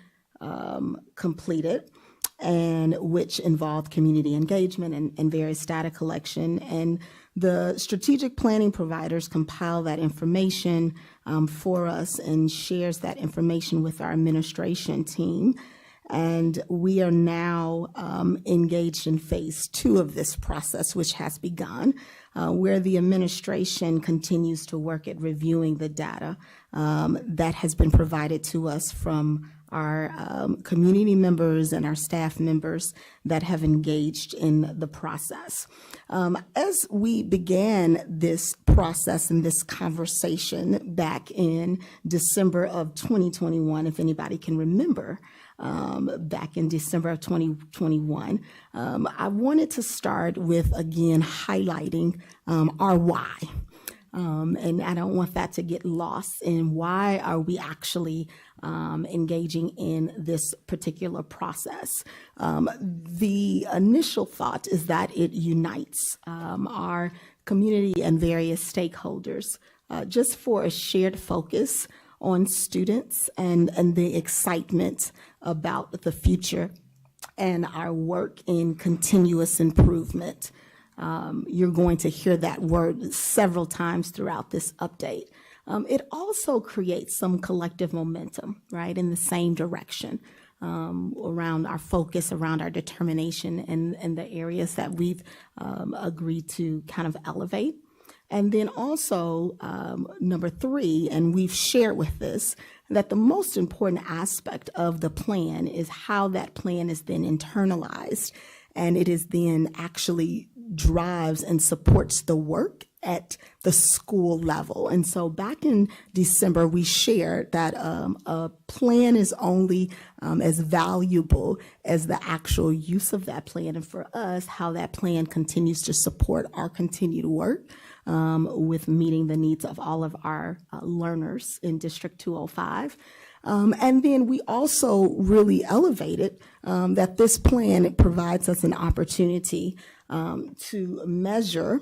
completed, and which involved community engagement and various data collection. And the strategic planning providers compile that information for us and shares that information with our administration team. And we are now engaged in phase 2 of this process, which has begun, where the administration continues to work at reviewing the data that has been provided to us from our community members and our staff members that have engaged in the process. As we began this process and this conversation back in December of 2021, if anybody can remember, back in December of 2021, I wanted to start with, again, highlighting our why. And I don't want that to get lost in why are we actually engaging in this particular process. The initial thought is that it unites our community and various stakeholders just for a shared focus on students and the excitement about the future and our work in continuous improvement. You're going to hear that word several times throughout this update. It also creates some collective momentum, right, in the same direction around our focus, around our determination and the areas that we've agreed to kind of elevate. And then also, number 3, and we've shared with this, that the most important aspect of the plan is how that plan is then internalized, and it is then actually drives and supports the work at the school level. And so back in December, we shared that a plan is only as valuable as the actual use of that plan, and for us, how that plan continues to support our continued work with meeting the needs of all of our learners in District 205. And then we also really elevated that this plan, it provides us an opportunity to measure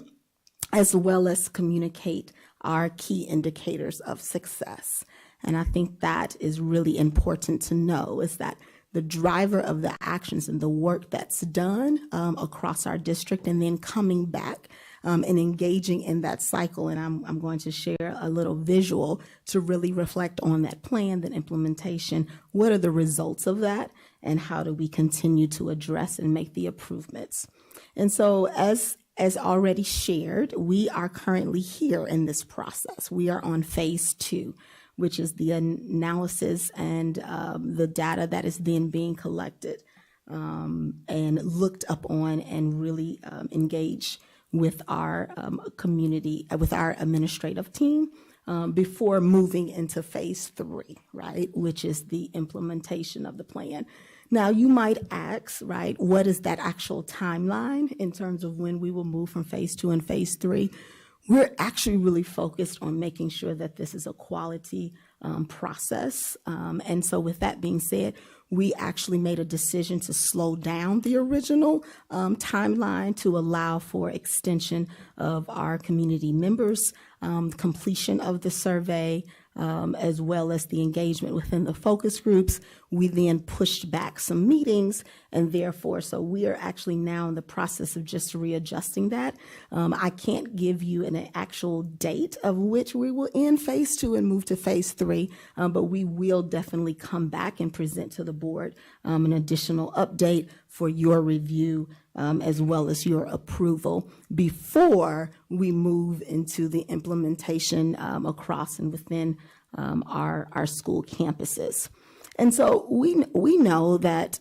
as well as communicate our key indicators of success. And I think that is really important to know, is that the driver of the actions and the work that's done across our district, and then coming back and engaging in that cycle. And I'm going to share a little visual to really reflect on that plan, that implementation. What are the results of that, and how do we continue to address and make the improvements? And so as already shared, we are currently here in this process. We are on phase 2, which is the analysis and the data that is then being collected and looked up on and really engaged with our community, with our administrative team before moving into phase 3, right, which is the implementation of the plan. Now, you might ask, right, what is that actual timeline in terms of when we will move from phase 2 and phase 3? We're actually really focused on making sure that this is a quality process. And so with that being said, we actually made a decision to slow down the original timeline to allow for extension of our community members, completion of the survey, as well as the engagement within the focus groups. We then pushed back some meetings, and therefore, so we are actually now in the process of just readjusting that. I can't give you an actual date of which we will end phase 2 and move to phase 3, but we will definitely come back and present to the board an additional update for your review as well as your approval before we move into the implementation across and within our school campuses. And so we know that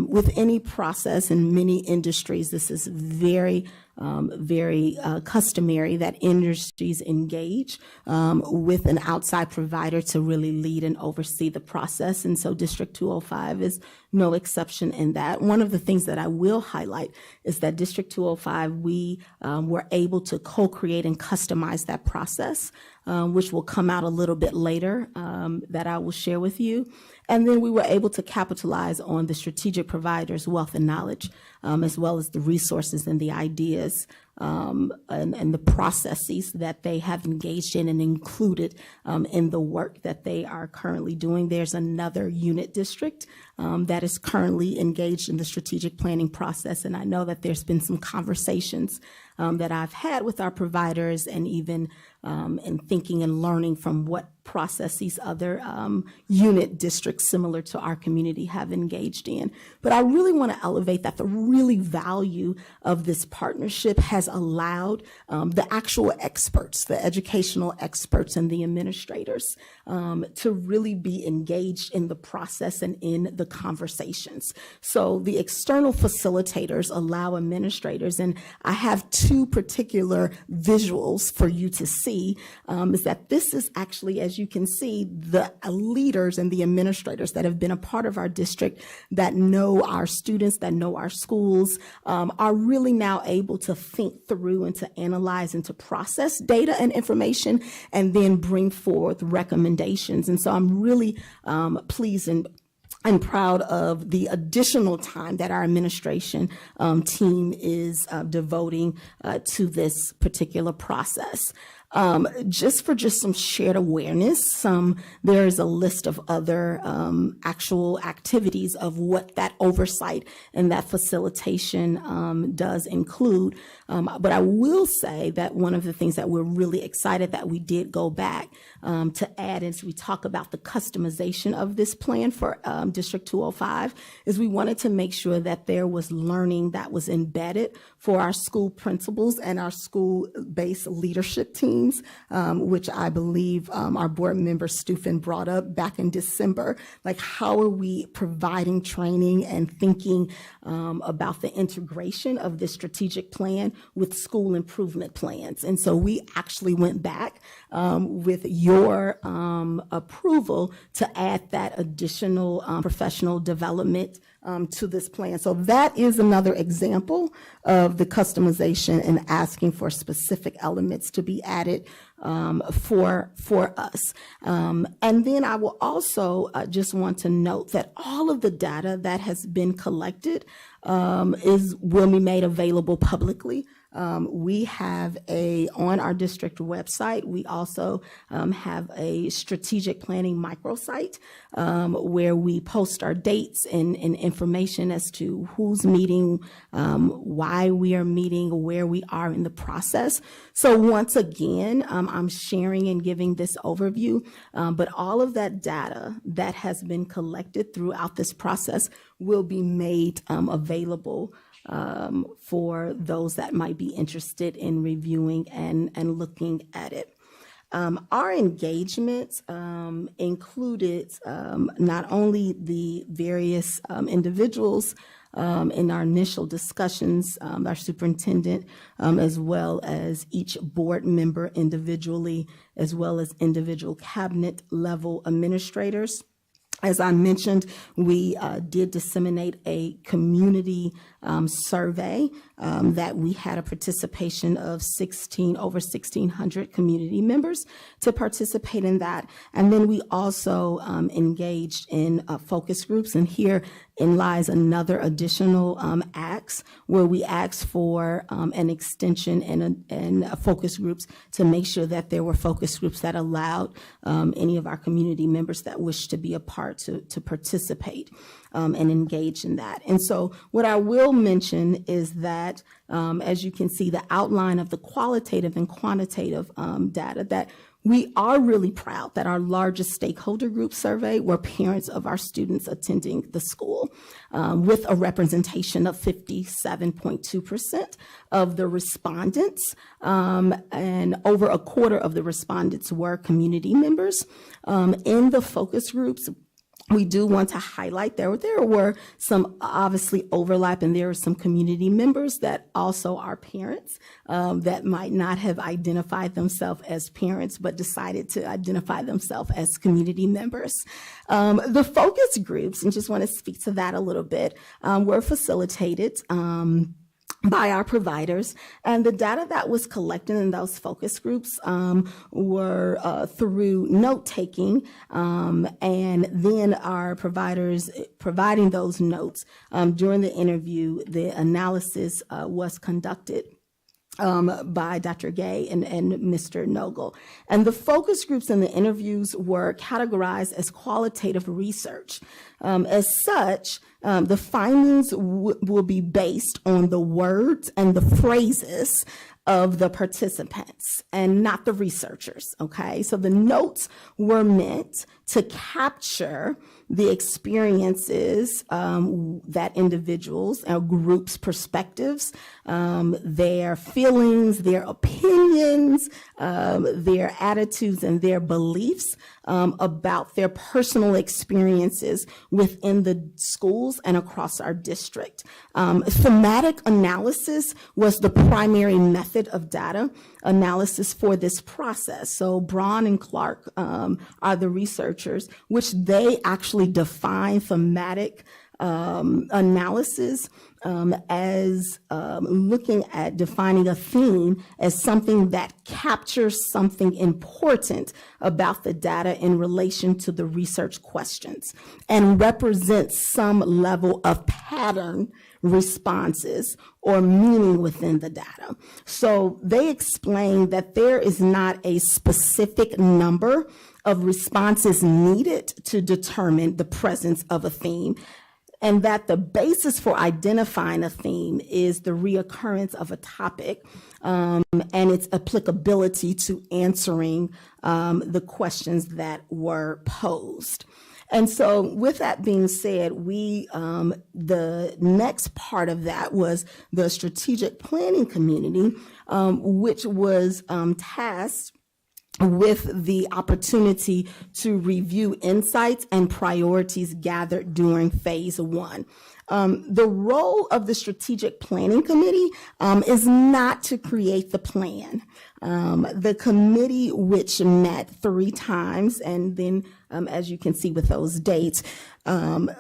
with any process in many industries, this is very customary that industries engage with an outside provider to really lead and oversee the process. And so District 205 is no exception in that. One of the things that I will highlight is that District 205, we were able to co-create and customize that process, which will come out a little bit later that I will share with you. And then we were able to capitalize on the strategic providers' wealth and knowledge, as well as the resources and the ideas and the processes that they have engaged in and included in the work that they are currently doing. There's another unit district that is currently engaged in the strategic planning process, and I know that there's been some conversations that I've had with our providers and even in thinking and learning from what processes other unit districts similar to our community have engaged in. But I really want to elevate that the really value of this partnership has allowed the actual experts, the educational experts and the administrators to really be engaged in the process and in the conversations. So the external facilitators allow administrators, and I have 2 particular visuals for you to see, is that this is actually, as you can see, the leaders and the administrators that have been a part of our district, that know our students, that know our schools, are really now able to think through and to analyze and to process data and information and then bring forth recommendations. And so I'm really pleased and I'm proud of the additional time that our administration team is devoting to this particular process. Just for some shared awareness, there's a list of other actual activities of what that oversight and that facilitation does include. But I will say that one of the things that we're really excited that we did go back to add as we talk about the customization of this plan for District 205 is we wanted to make sure that there was learning that was embedded for our school principals and our school-based leadership teams, which I believe our board member Stufen brought up back in December. Like, how are we providing training and thinking about the integration of this strategic plan with school improvement plans? And so we actually went back with your approval to add that additional professional development to this plan. So that is another example of the customization and asking for specific elements to be added for us. And then I will also just want to note that all of the data that has been collected will be made available publicly. We have on our district website, we also have a strategic planning microsite where we post our dates and information as to who's meeting, why we are meeting, where we are in the process. So once again, I'm sharing and giving this overview, but all of that data that has been collected throughout this process will be made available for those that might be interested in reviewing and looking at it. Our engagements included not only the various individuals in our initial discussions, our superintendent, as well as each board member individually, as well as individual cabinet level administrators. As I mentioned, we did disseminate a community survey that we had a participation of over 1,600 community members to participate in that. And then we also engaged in focus groups. And herein lies another additional ask where we asked for an extension and focus groups to make sure that there were focus groups that allowed any of our community members that wish to be a part to participate and engage in that. And so what I will mention is that, as you can see, the outline of the qualitative and quantitative data, that we are really proud that our largest stakeholder group survey were parents of our students attending the school, with a representation of 57.2% of the respondents, and over a quarter of the respondents were community members. In the focus groups, we do want to highlight there were some obviously overlap, and there are some community members that also are parents that might not have identified themselves as parents but decided to identify themselves as community members. The focus groups, and just want to speak to that a little bit, were facilitated by our providers, and the data that was collected in those focus groups were through note-taking, and then our providers providing those notes. During the interview, the analysis was conducted by Dr. Gay and Mr. Nogel. And the focus groups and the interviews were categorized as qualitative research. As such, the findings will be based on the words and the phrases of the participants and not the researchers, okay? So the notes were meant to capture the experiences that individuals or groups' perspectives, their feelings, their opinions, their attitudes, and their beliefs about their personal experiences within the schools and across our district. Thematic analysis was the primary method of data analysis for this process. So Braun and Clark are the researchers, which they actually define thematic analysis as looking at defining a theme as something that captures something important about the data in relation to the research questions and represents some level of pattern responses or meaning within the data. So they explain that there is not a specific number of responses needed to determine the presence of a theme, and that the basis for identifying a theme is the reoccurrence of a topic and its applicability to answering the questions that were posed. And so with that being said, the next part of that was the strategic planning community, which was tasked with the opportunity to review insights and priorities gathered during phase one. The role of the strategic planning committee is not to create the plan. The committee, which met 3 times, and then as you can see with those dates,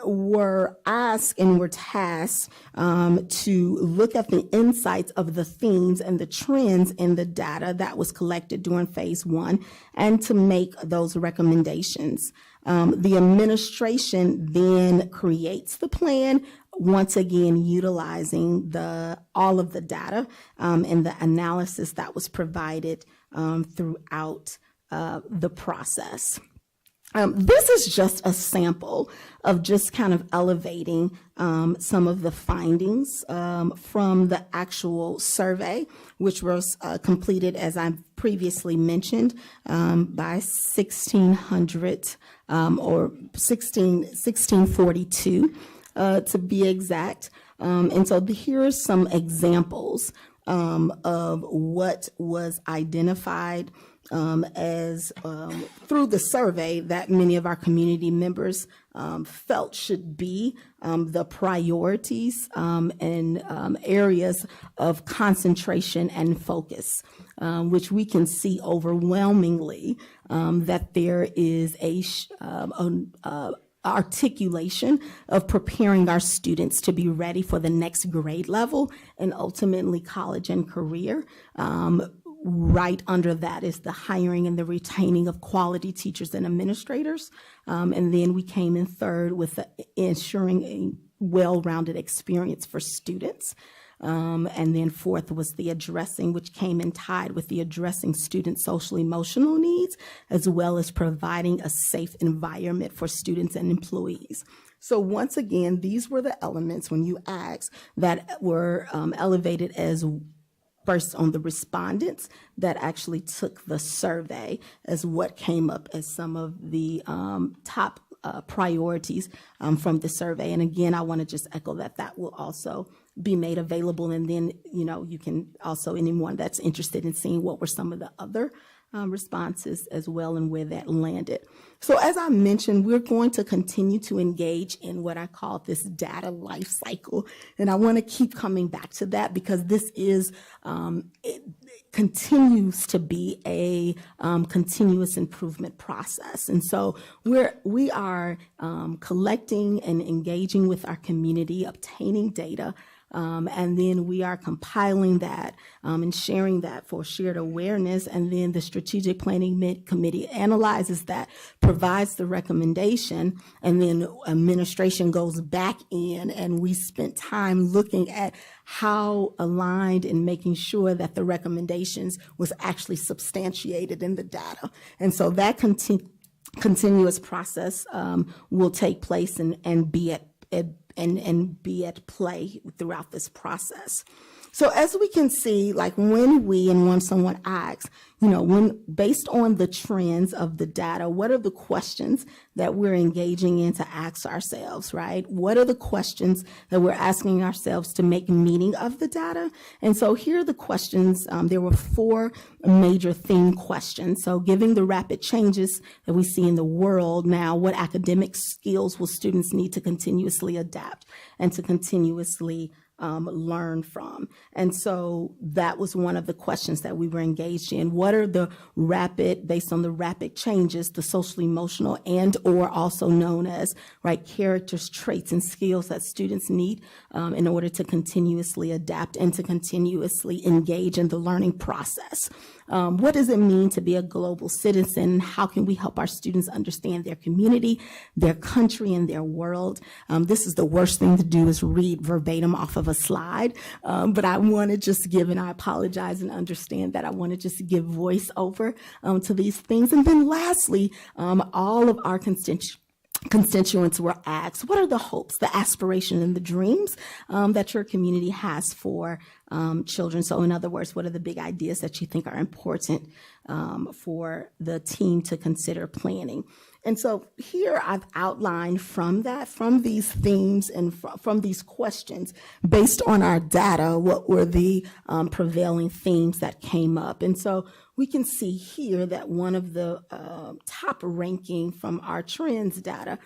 were asked and were tasked to look at the insights of the themes and the trends in the data that was collected during phase one and to make those recommendations. The administration then creates the plan, once again utilizing all of the data and the analysis that was provided throughout the process. This is just a sample of just kind of elevating some of the findings from the actual survey, which was completed, as I previously mentioned, by 1,600 or 1642 to be exact. And so here are some examples of what was identified as through the survey that many of our community members felt should be the priorities and areas of concentration and focus, which we can see overwhelmingly that there is a articulation of preparing our students to be ready for the next grade level and ultimately college and career. Right under that is the hiring and the retaining of quality teachers and administrators. And then we came in third with ensuring a well-rounded experience for students. And then fourth was the addressing, which came in tied with the addressing student social emotional needs, as well as providing a safe environment for students and employees. So once again, these were the elements when you asked that were elevated as first on the respondents that actually took the survey as what came up as some of the top priorities from the survey. And again, I want to just echo that will also be made available. And then, you can also, anyone that's interested in seeing what were some of the other responses as well and where that landed. So as I mentioned, we're going to continue to engage in what I call this data life cycle. And I want to keep coming back to that because this is, it continues to be a continuous improvement process. And so we are collecting and engaging with our community, obtaining data, and then we are compiling that and sharing that for shared awareness. And then the Strategic Planning Committee analyzes that, provides the recommendation, and then administration goes back in, and we spent time looking at how aligned and making sure that the recommendations was actually substantiated in the data. And so that continuous process will take place and be at play throughout this process. So as we can see, like when someone asks, when based on the trends of the data, what are the questions that we're engaging in to ask ourselves, right? What are the questions that we're asking ourselves to make meaning of the data? And so here are the questions. There were 4 major theme questions. So given the rapid changes that we see in the world now, what academic skills will students need to continuously adapt and to continuously learn from? And so that was one of the questions that we were engaged in. What are the based on the rapid changes, the social emotional and or also known as characters, traits, and skills that students need in order to continuously adapt and to continuously engage in the learning process? What does it mean to be a global citizen? How can we help our students understand their community, their country, and their world? This is the worst thing to do, is read verbatim off of a slide. But I want to just give, and I apologize and understand that I want to just give voice over to these things. And then lastly, all of our constituents were asked, what are the hopes, the aspirations, and the dreams that your community has for children? So in other words, what are the big ideas that you think are important for the team to consider planning? And so here I've outlined from these themes and from these questions, based on our data, what were the prevailing themes that came up. And so we can see here that one of the top ranking from our trends data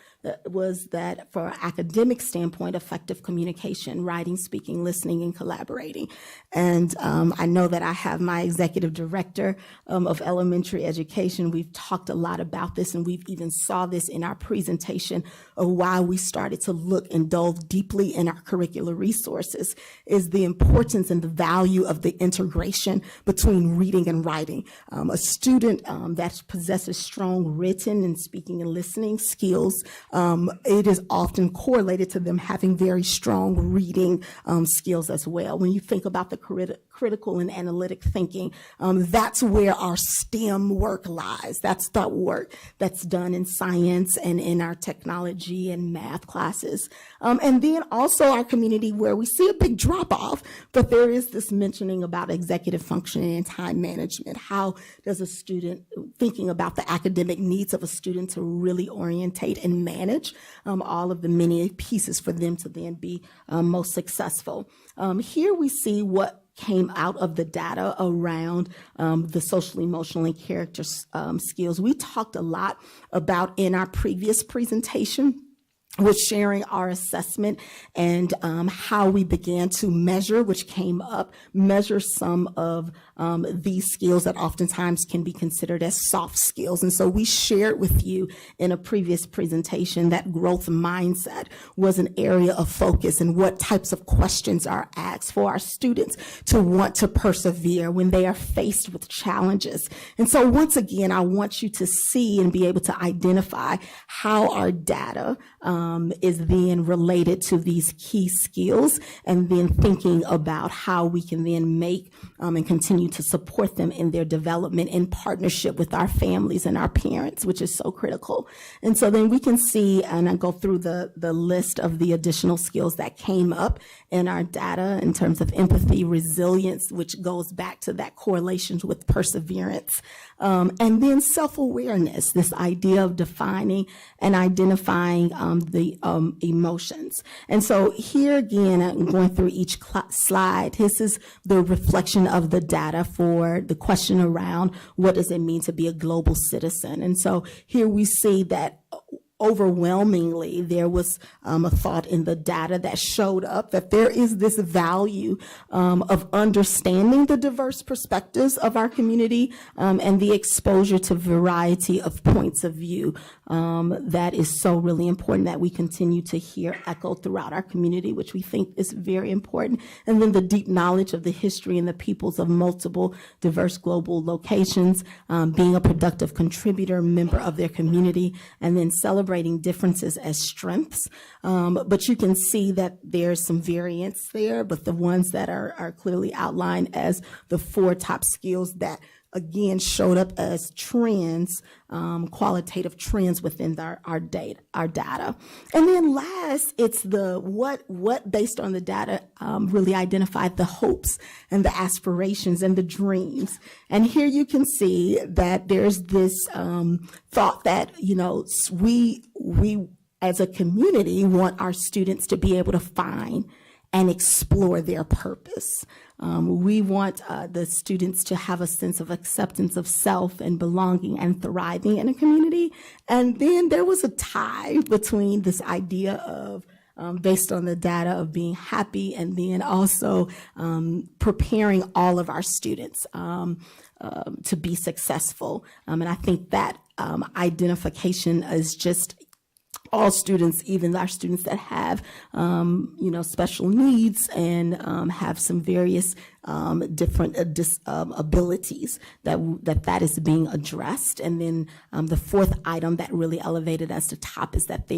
was that for academic standpoint, effective communication, writing, speaking, listening, and collaborating. And I know that I have my executive director of elementary education. We've talked a lot about this, and we've even saw this in our presentation of why we started to look and delve deeply in our curricular resources, is the importance and the value of the integration between reading and writing. A student that possesses strong written and speaking and listening skills, it is often correlated to them having very strong reading skills as well. When you think about the critical and analytic thinking, that's where our STEM work lies. That's the work that's done in science and in our technology and math classes. And then also our community, where we see a big drop off, but there is this mentioning about executive functioning and time management. How does a student, thinking about the academic needs of a student, to really orientate and manage all of the many pieces for them to then be most successful? Here we see what came out of the data around the social, emotional, and character skills. We talked a lot about in our previous presentation with sharing our assessment and how we began to measure, which came up, measure some of these skills that oftentimes can be considered as soft skills. And so we shared with you in a previous presentation that growth mindset was an area of focus and what types of questions are asked for our students to want to persevere when they are faced with challenges. And so once again, I want you to see and be able to identify how our data is then related to these key skills, and then thinking about how we can then make and continue to support them in their development in partnership with our families and our parents, which is so critical. And so then we can see, and I go through the list of the additional skills that came up in our data in terms of empathy, resilience, which goes back to that correlation with perseverance, and then self-awareness, this idea of defining and identifying the emotions. And so here again, I'm going through each slide. This is the reflection of the data for the question around what does it mean to be a global citizen. And so here we see that overwhelmingly, there was a thought in the data that showed up that there is this value of understanding the diverse perspectives of our community and the exposure to variety of points of view. That is so really important that we continue to hear echoed throughout our community, which we think is very important. And then the deep knowledge of the history and the peoples of multiple diverse global locations, being a productive contributor, member of their community, and then celebrating differences as strengths. But you can see that there's some variance there, but the ones that are clearly outlined as the 4 top skills that again showed up as trends, qualitative trends within our data. And then last, it's the what based on the data really identified the hopes and the aspirations and the dreams. And here you can see that there's this thought that, we as a community want our students to be able to find and explore their purpose. We want the students to have a sense of acceptance of self and belonging and thriving in a community. And then there was a tie between this idea of based on the data of being happy and then also preparing all of our students to be successful. And I think that identification is just all students, even our students that have, special needs and have some various different abilities, that is being addressed. And then the 4th item that really elevated as the top is that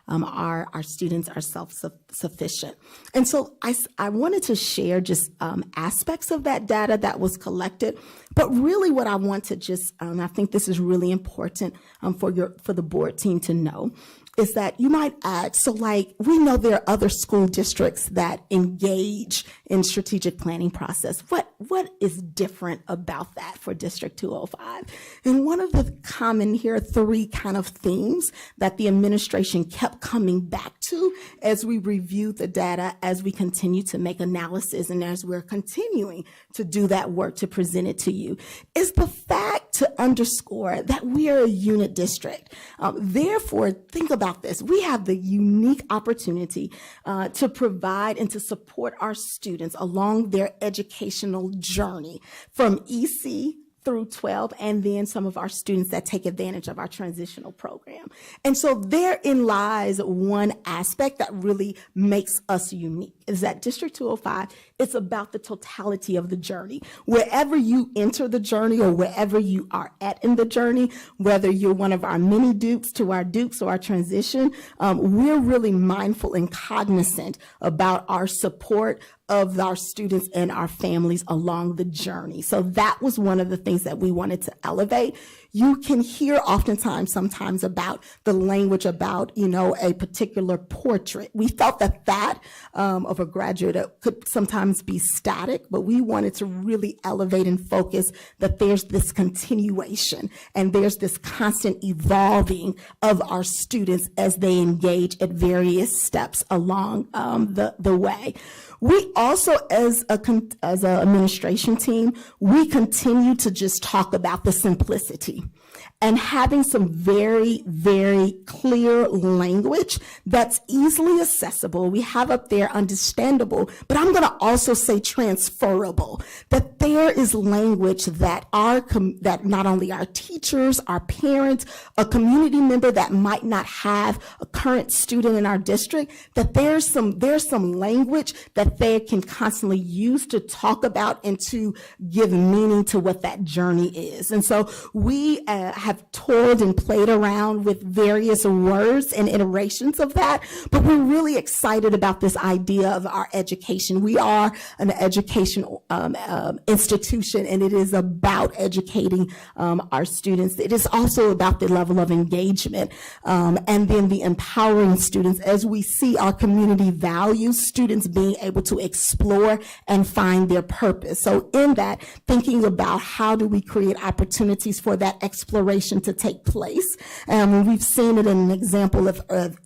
our students are self-sufficient. And so I wanted to share just aspects of that data that was collected. But really what I want to just, I think this is really important for the board team to know, is that you might add, so like we know there are other school districts that engage in strategic planning process. What is different about that for District 205? And one of the common here are 3 kind of themes that the administration kept coming back to as we reviewed the data, as we continue to make analysis, and as we're continuing to do that work to present it to you, is the fact to underscore that we are a unit district. Therefore, think about this. We have the unique opportunity to provide and to support our students along their educational journey from EC through 12, and then some of our students that take advantage of our transitional program. And so therein lies one aspect that really makes us unique, is that District 205, it's about the totality of the journey. Wherever you enter the journey or wherever you are at in the journey, whether you're one of our mini Dukes to our Dukes or our transition, we're really mindful and cognizant about our support of our students and our families along the journey. So that was one of the things that we wanted to elevate. You can hear oftentimes, sometimes about the language about, a particular portrait. We felt that of a graduate could sometimes be static, but we wanted to really elevate and focus that there's this continuation and there's this constant evolving of our students as they engage at various steps along the way. we also, as an administration team, we continue to just talk about the simplicity and having some very, very clear language that's easily accessible. We have up there understandable, but I'm going to also say transferable, that there is language that that not only our teachers, our parents, a community member that might not have a current student in our district, that there's some language that they can constantly use to talk about and to give meaning to what that journey is. And so we have toyed and played around with various words and iterations of that, but we're really excited about this idea of our education. We are an educational institution, and it is about educating our students. It is also about the level of engagement and then the empowering students as we see our community values students being able to explore and find their purpose. So in that, thinking about how do we create opportunities for that exploration to take place. We've seen it in an example of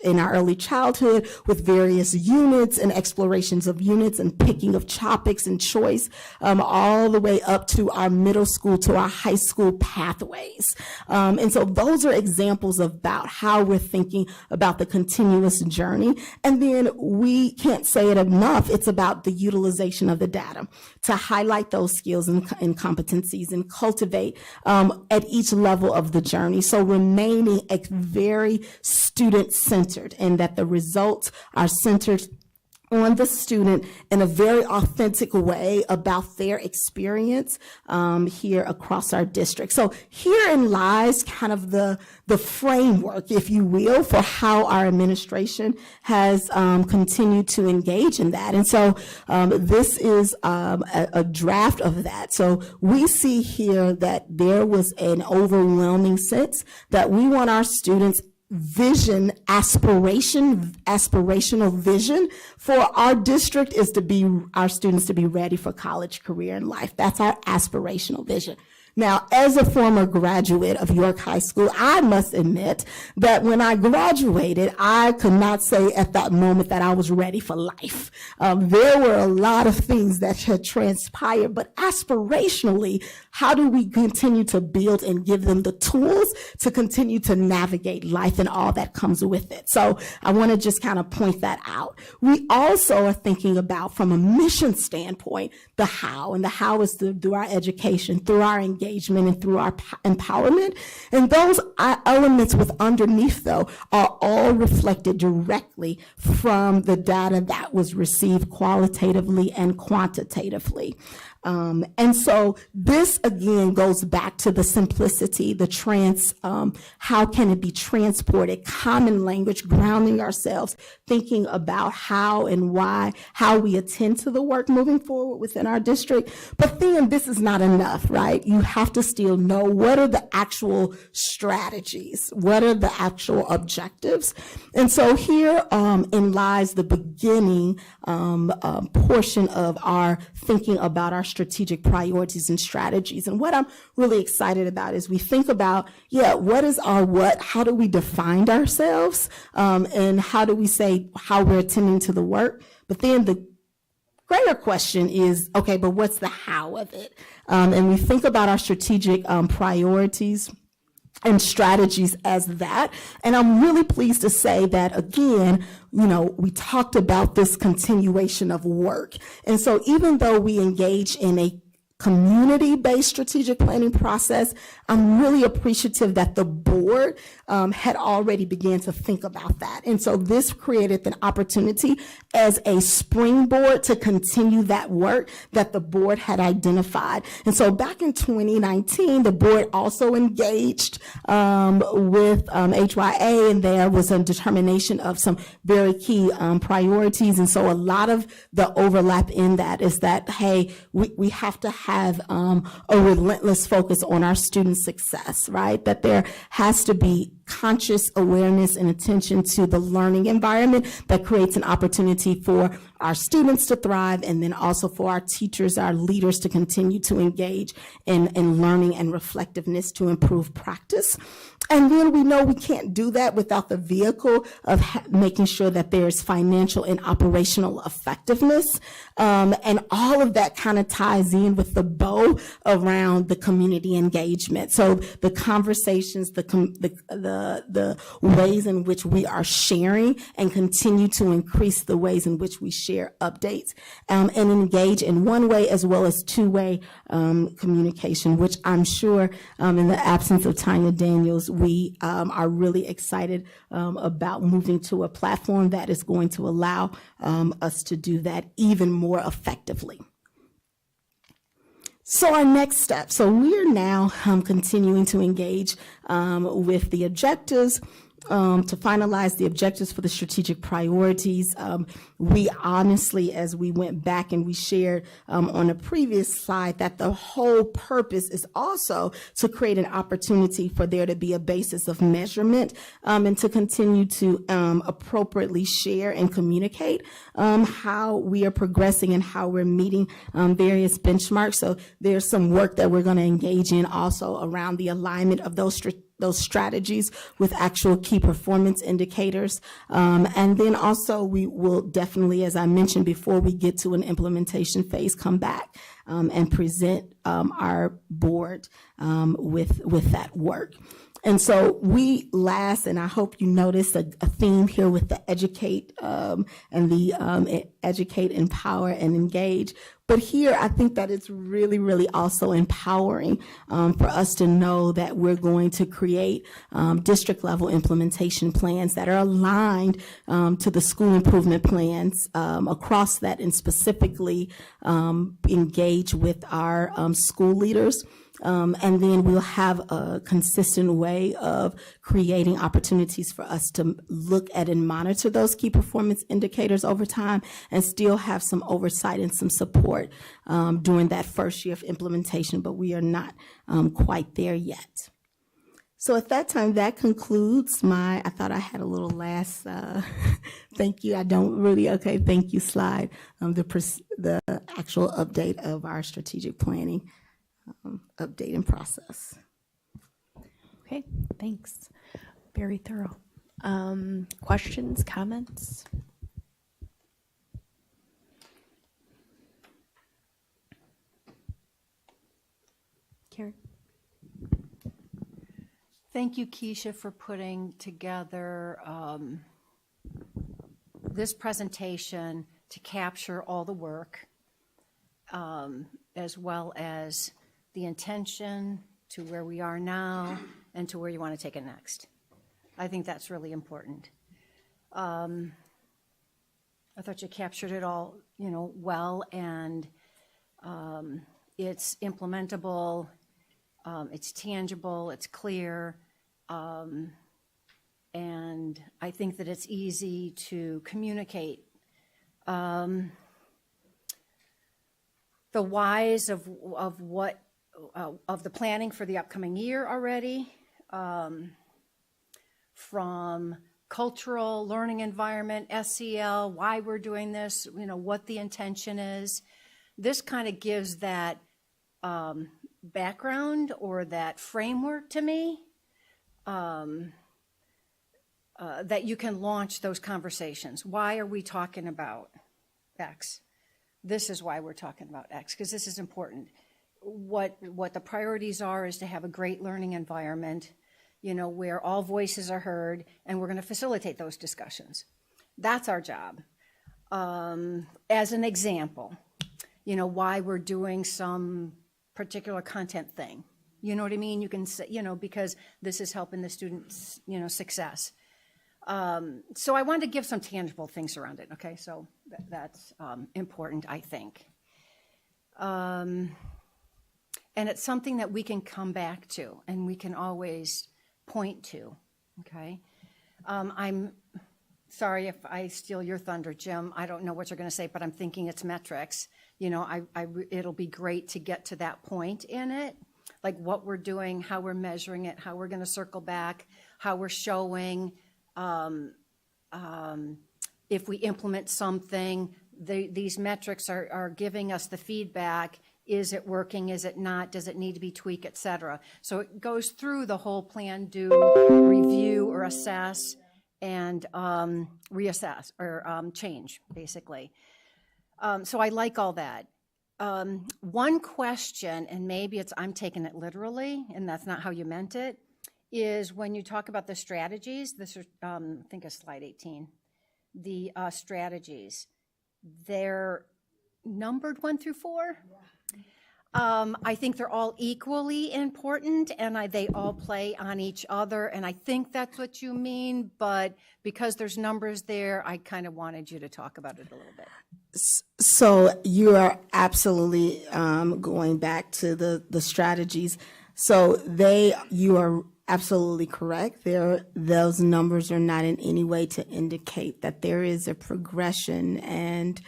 in our early childhood with various units and explorations of units and picking of topics and choice, all the way up to our middle school to our high school pathways. And so those are examples about how we're thinking about the continuous journey. And then we can't say it enough, it's about the utilization of the data to highlight those skills and competencies and cultivate at each level of the journey. So remaining a very student-centered, and that the results are centered on the student in a very authentic way about their experience here across our district. So herein lies kind of the framework, if you will, for how our administration has continued to engage in that. And so this is a draft of that. So we see here that there was an overwhelming sense that we want our students vision, aspirational vision for our district is to be our students to be ready for college, career, and life. That's our aspirational vision. Now, as a former graduate of York High School, I must admit that when I graduated, I could not say at that moment that I was ready for life. There were a lot of things that had transpired, but aspirationally, how do we continue to build and give them the tools to continue to navigate life and all that comes with it? So I want to just kind of point that out. We also are thinking about, from a mission standpoint, the how, and the how is through our education, through our engagement, and through our empowerment. And those elements with underneath, though, are all reflected directly from the data that was received qualitatively and quantitatively. And so this again goes back to the simplicity, how can it be transported, common language, grounding ourselves, thinking about how and why, how we attend to the work moving forward within our district. But then this is not enough, right? You have to still know what are the actual strategies, what are the actual objectives. And so here in lies the beginning portion of our thinking about our strategic priorities and strategies. And what I'm really excited about is we think about, what is our what? How do we define ourselves? And how do we say how we're attending to the work? But then the greater question is, okay, but what's the how of it? And we think about our strategic priorities and strategies as that. And I'm really pleased to say that, again, we talked about this continuation of work. And so even though we engage in a community-based strategic planning process, I'm really appreciative that the board had already began to think about that. And so this created an opportunity as a springboard to continue that work that the board had identified. And so back in 2019, the board also engaged with HYA, and there was a determination of some very key priorities. And so a lot of the overlap in that is that, hey, we have to have a relentless focus on our student success, right? That there has to be conscious awareness and attention to the learning environment that creates an opportunity for our students to thrive, and then also for our teachers, our leaders, to continue to engage in learning and reflectiveness to improve practice. And then we know we can't do that without the vehicle of making sure that there's financial and operational effectiveness. And all of that kind of ties in with the bow around the community engagement. So the conversations, the ways in which we are sharing and continue to increase the ways in which we share updates, and engage in one-way as well as two-way communication, which I'm sure in the absence of Tanya Daniels, we are really excited about moving to a platform that is going to allow us to do that even more effectively. So our next step, so we're now continuing to engage with the objectives, to finalize the objectives for the strategic priorities. We honestly, as we went back and we shared on a previous slide, that the whole purpose is also to create an opportunity for there to be a basis of measurement, and to continue to appropriately share and communicate how we are progressing and how we're meeting various benchmarks. So there's some work that we're going to engage in also around the alignment of those strategies with actual key performance indicators. And then also we will definitely, as I mentioned before, we get to an implementation phase, come back and present our board with that work. And so we last, and I hope you noticed a theme here with the educate and the educate, empower, and engage. But here, I think that it's really, really also empowering for us to know that we're going to create district-level implementation plans that are aligned to the school improvement plans across that, and specifically engage with our school leaders. And then we'll have a consistent way of creating opportunities for us to look at and monitor those key performance indicators over time, and still have some oversight and some support during that first year of implementation, but we are not quite there yet. So at that time, that concludes I thought I had a little last thank you. I don't really, okay, thank you slide, the actual update of our strategic planning update and process. Okay, thanks. Very thorough. Questions, comments? Karen? Thank you, Keisha, for putting together this presentation to capture all the work, as well as the intention to where we are now and to where you want to take it next. I think that's really important. I thought you captured it all, well, and it's implementable, it's tangible, it's clear, and I think that it's easy to communicate. The whys of what of the planning for the upcoming year already, from cultural learning environment, SEL, why we're doing this, what the intention is. This kind of gives that background or that framework to me, that you can launch those conversations. Why are we talking about X? This is why we're talking about X, because this is important. What the priorities are is to have a great learning environment, where all voices are heard, and we're going to facilitate those discussions. That's our job. As an example, why we're doing some particular content thing. You know what I mean? You can say, because this is helping the students', success. So I wanted to give some tangible things around it, okay? So that's important, I think. And it's something that we can come back to and we can always point to, okay? I'm sorry if I steal your thunder, Jim. I don't know what you're going to say, but I'm thinking it's metrics. It'll be great to get to that point in it, like what we're doing, how we're measuring it, how we're going to circle back, how we're showing, if we implement something, these metrics are giving us the feedback. Is it working? Is it not? Does it need to be tweaked, et cetera? So it goes through the whole plan, do, review, or assess, and reassess, or change, basically. So I like all that. One question, and maybe I'm taking it literally, and that's not how you meant it, is when you talk about the strategies, this is, I think it's slide 18, the strategies, they're numbered 1 through 4? I think they're all equally important, and they all play on each other, and I think that's what you mean, but because there's numbers there, I kind of wanted you to talk about it a little bit. So you are absolutely going back to the strategies. So you are absolutely correct. Those numbers are not in any way to indicate that there is a progression and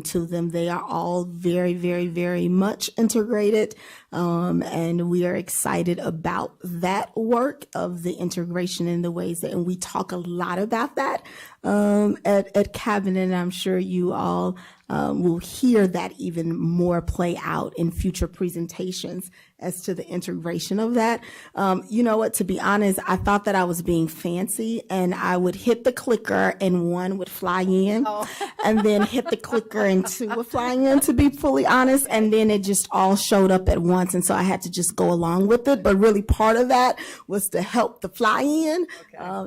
to them. They are all very, very, very much integrated. And we are excited about that work of the integration in the ways that, and we talk a lot about that at Cabinet, and I'm sure you all will hear that even more play out in future presentations as to the integration of that. You know what, to be honest, I thought that I was being fancy and I would hit the clicker and one would fly in and then hit the clicker and two would fly in, to be fully honest. And then it just all showed up at once. And so I had to just go along with it. But really part of that was to help the fly in,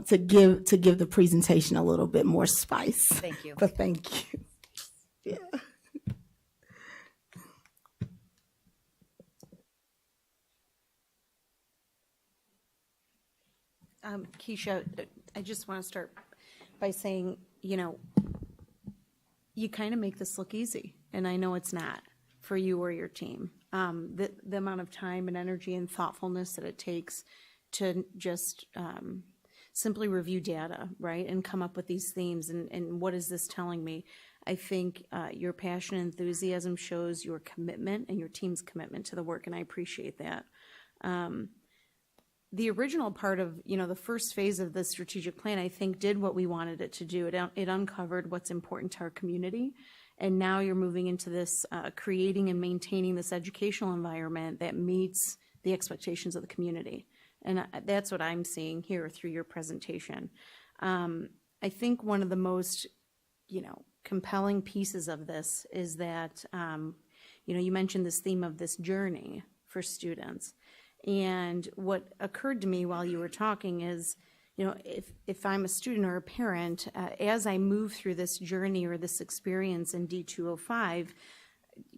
to give the presentation a little bit more spice. Thank you. But thank you. Yeah. Keisha, I just want to start by saying, you kind of make this look easy, and I know it's not for you or your team. The amount of time and energy and thoughtfulness that it takes to just simply review data, right, and come up with these themes and what is this telling me? I think your passion and enthusiasm shows your commitment and your team's commitment to the work, and I appreciate that. The original part of, the first phase of the strategic plan, I think, did what we wanted it to do. It uncovered what's important to our community, and now you're moving into this creating and maintaining this educational environment that meets the expectations of the community. And that's what I'm seeing here through your presentation. I think one of the most, compelling pieces of this is that, you mentioned this theme of this journey for students. And what occurred to me while you were talking is, if I'm a student or a parent, as I move through this journey or this experience in D205,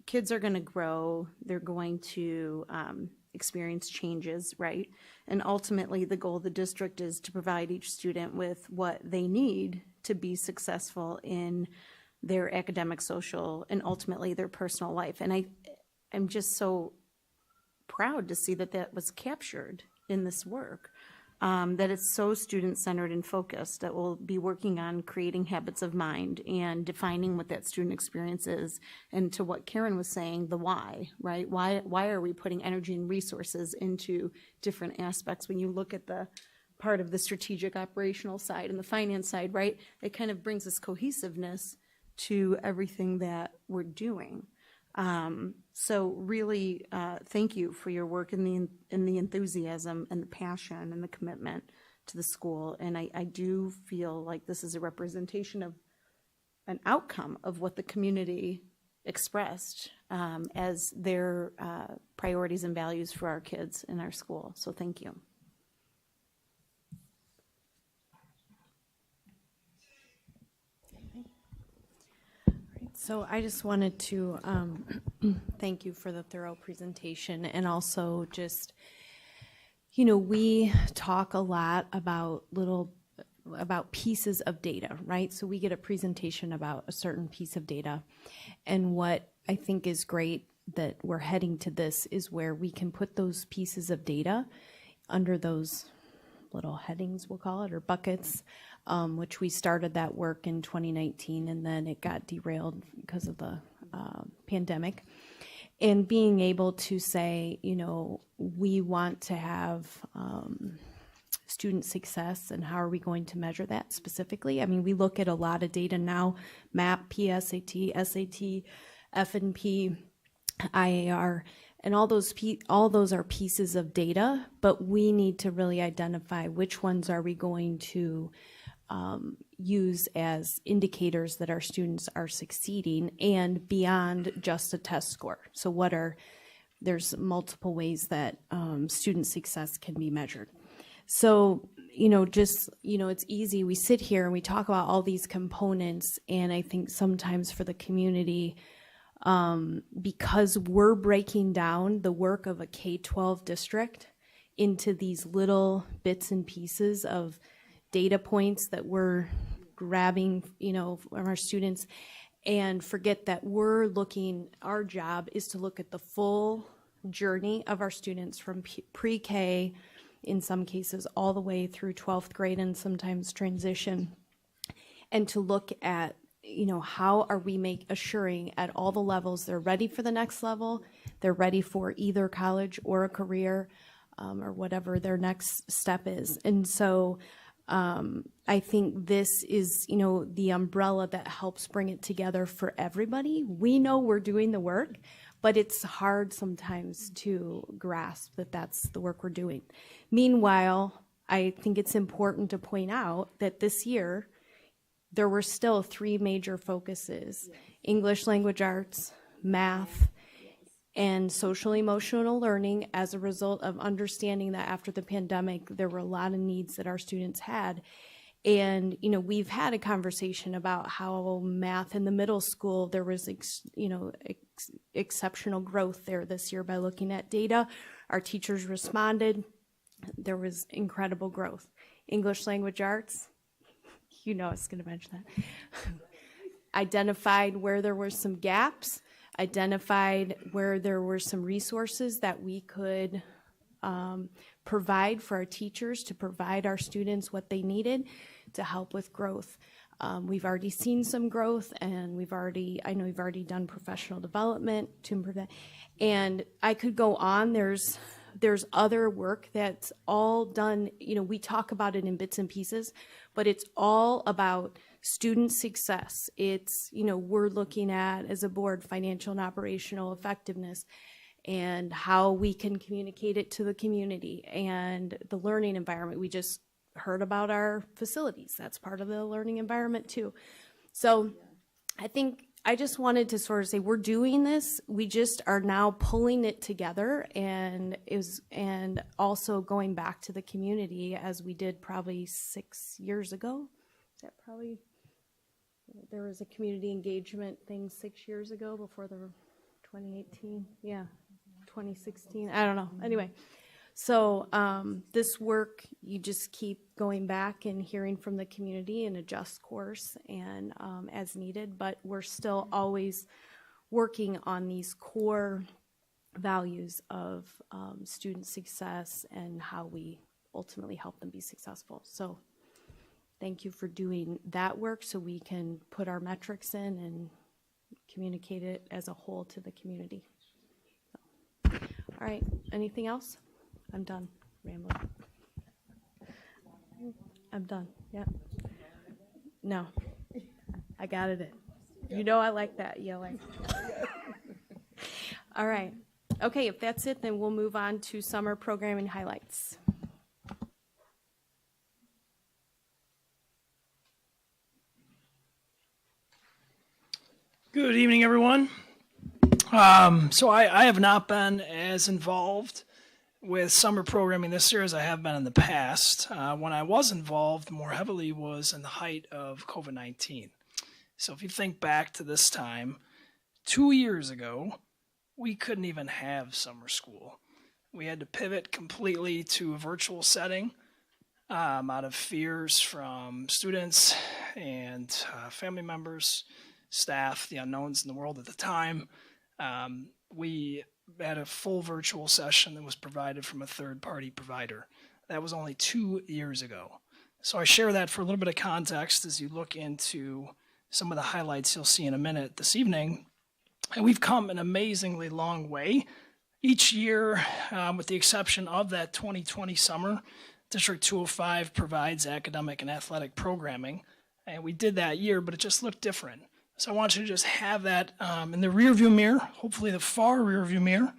kids are going to grow, they're going to experience changes, right? And ultimately, the goal of the district is to provide each student with what they need to be successful in their academic, social, and ultimately their personal life. And I'm just so proud to see that was captured in this work, that it's so student-centered and focused, that we'll be working on creating habits of mind and defining what that student experience is, and to what Karen was saying, the why, right? Why are we putting energy and resources into different aspects? When you look at the part of the strategic operational side and the finance side, right, it kind of brings this cohesiveness to everything that we're doing. So really, thank you for your work and the enthusiasm and the passion and the commitment to the school. And I do feel like this is a representation of an outcome of what the community expressed as their priorities and values for our kids in our school. So thank you. So I just wanted to thank you for the thorough presentation, and also just, we talk a lot about pieces of data, right? So we get a presentation about a certain piece of data, and what I think is great that we're heading to this is where we can put those pieces of data under those little headings, we'll call it, or buckets, which we started that work in 2019, and then it got derailed because of the pandemic. And being able to say, we want to have student success and how are we going to measure that specifically? I mean, we look at a lot of data now, MAP, PSAT, SAT, F&P, IAR, and all those are pieces of data, but we need to really identify which ones are we going to use as indicators that our students are succeeding and beyond just a test score. So there's multiple ways that student success can be measured. So, it's easy. We sit here and we talk about all these components, and I think sometimes for the community, because we're breaking down the work of a K-12 district into these little bits and pieces of data points that we're grabbing, from our students, and forget that our job is to look at the full journey of our students from pre-K, in some cases, all the way through 12th grade and sometimes transition, and to look at how are we assuring at all the levels they're ready for the next level, they're ready for either college or a career, or whatever their next step is. And so I think this is, the umbrella that helps bring it together for everybody. We know we're doing the work, but it's hard sometimes to grasp that that's the work we're doing. Meanwhile, I think it's important to point out that this year, there were still 3 major focuses: English language arts, math, and social emotional learning, as a result of understanding that after the pandemic, there were a lot of needs that our students had. And, we've had a conversation about how math in the middle school, there was, exceptional growth there this year by looking at data. Our teachers responded. There was incredible growth. English language arts, I was going to mention that. Identified where there were some gaps, identified where there were some resources that we could provide for our teachers to provide our students what they needed to help with growth. We've already seen some growth, and I know we've already done professional development to improve that. And I could go on. There's other work that's all done. We talk about it in bits and pieces, but it's all about student success. It's, we're looking at, as a board, financial and operational effectiveness and how we can communicate it to the community and the learning environment. We just heard about our facilities. That's part of the learning environment too. So I think I just wanted to sort of say we're doing this. We just are now pulling it together, and also going back to the community as we did probably 6 years ago. Is that probably, there was a community engagement thing 6 years ago before the 2018. Yeah, 2016. I don't know. Anyway. So this work, you just keep going back and hearing from the community and adjust course and as needed, but we're still always working on these core values of student success and how we ultimately help them be successful. So thank you for doing that work so we can put our metrics in and communicate it as a whole to the community. So, all right, anything else? I'm done rambling. I'm done. Yeah. No. I got it in. I like that yelling. All right. Okay, if that's it, then we'll move on to summer programming highlights. Good evening, everyone. So I have not been as involved with summer programming this year as I have been in the past. When I was involved more heavily was in the height of COVID-19. So if you think back to this time, 2 years ago, we couldn't even have summer school. We had to pivot completely to a virtual setting out of fears from students and family members, staff, the unknowns in the world at the time. We had a full virtual session that was provided from a third-party provider. That was only 2 years ago. So I share that for a little bit of context as you look into some of the highlights you'll see in a minute this evening. And we've come an amazingly long way. Each year, with the exception of that 2020 summer, District 205 provides academic and athletic programming, and we did that year, but it just looked different. So I want you to just have that in the rearview mirror, hopefully the far rearview mirror,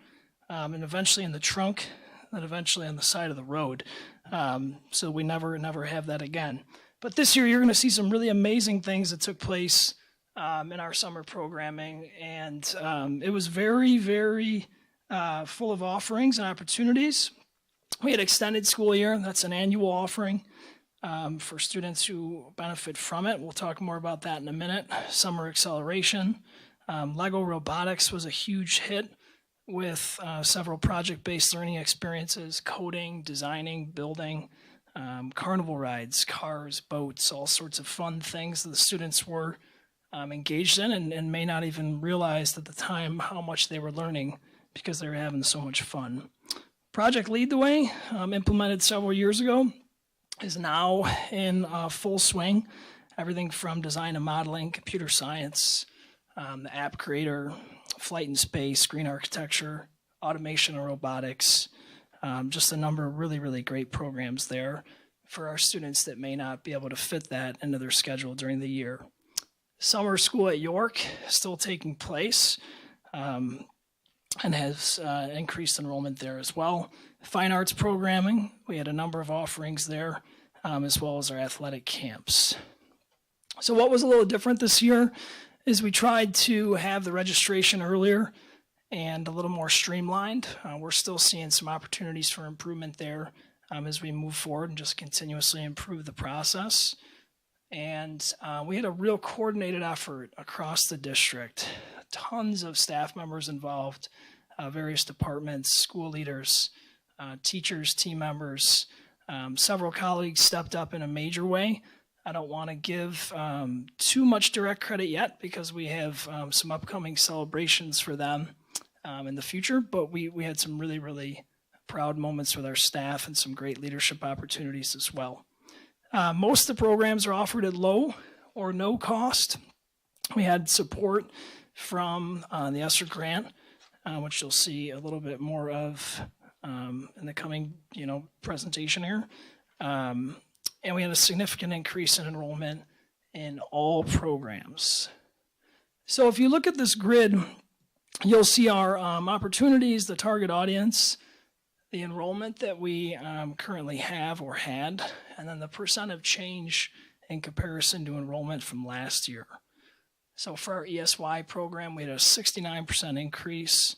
and eventually in the trunk, and eventually on the side of the road, so we never have that again. But this year, you're going to see some really amazing things that took place in our summer programming, and it was very, very full of offerings and opportunities. We had extended school year. That's an annual offering for students who benefit from it. We'll talk more about that in a minute. Summer acceleration. Lego robotics was a huge hit with several project-based learning experiences, coding, designing, building, carnival rides, cars, boats, all sorts of fun things that the students were engaged in and may not even realize at the time how much they were learning because they were having so much fun. Project Lead the Way, implemented several years ago, is now in full swing. Everything from design and modeling, computer science, the app creator, flight and space, green architecture, automation and robotics, just a number of really, really great programs there for our students that may not be able to fit that into their schedule during the year. Summer school at York is still taking place. And has increased enrollment there as well. Fine arts programming, we had a number of offerings there, as well as our athletic camps. So what was a little different this year is we tried to have the registration earlier and a little more streamlined. We're still seeing some opportunities for improvement there as we move forward and just continuously improve the process. And we had a real coordinated effort across the district. Tons of staff members involved, various departments, school leaders, teachers, team members. Several colleagues stepped up in a major way. I don't want to give too much direct credit yet because we have some upcoming celebrations for them in the future, but we had some really, really proud moments with our staff and some great leadership opportunities as well. Most of the programs are offered at low or no cost. We had support from the ESSER grant, which you'll see a little bit more of in the coming, presentation here. And we had a significant increase in enrollment in all programs. So if you look at this grid, you'll see our opportunities, the target audience, the enrollment that we currently have or had, and then the percent of change in comparison to enrollment from last year. So for our ESY program, we had a 69% increase.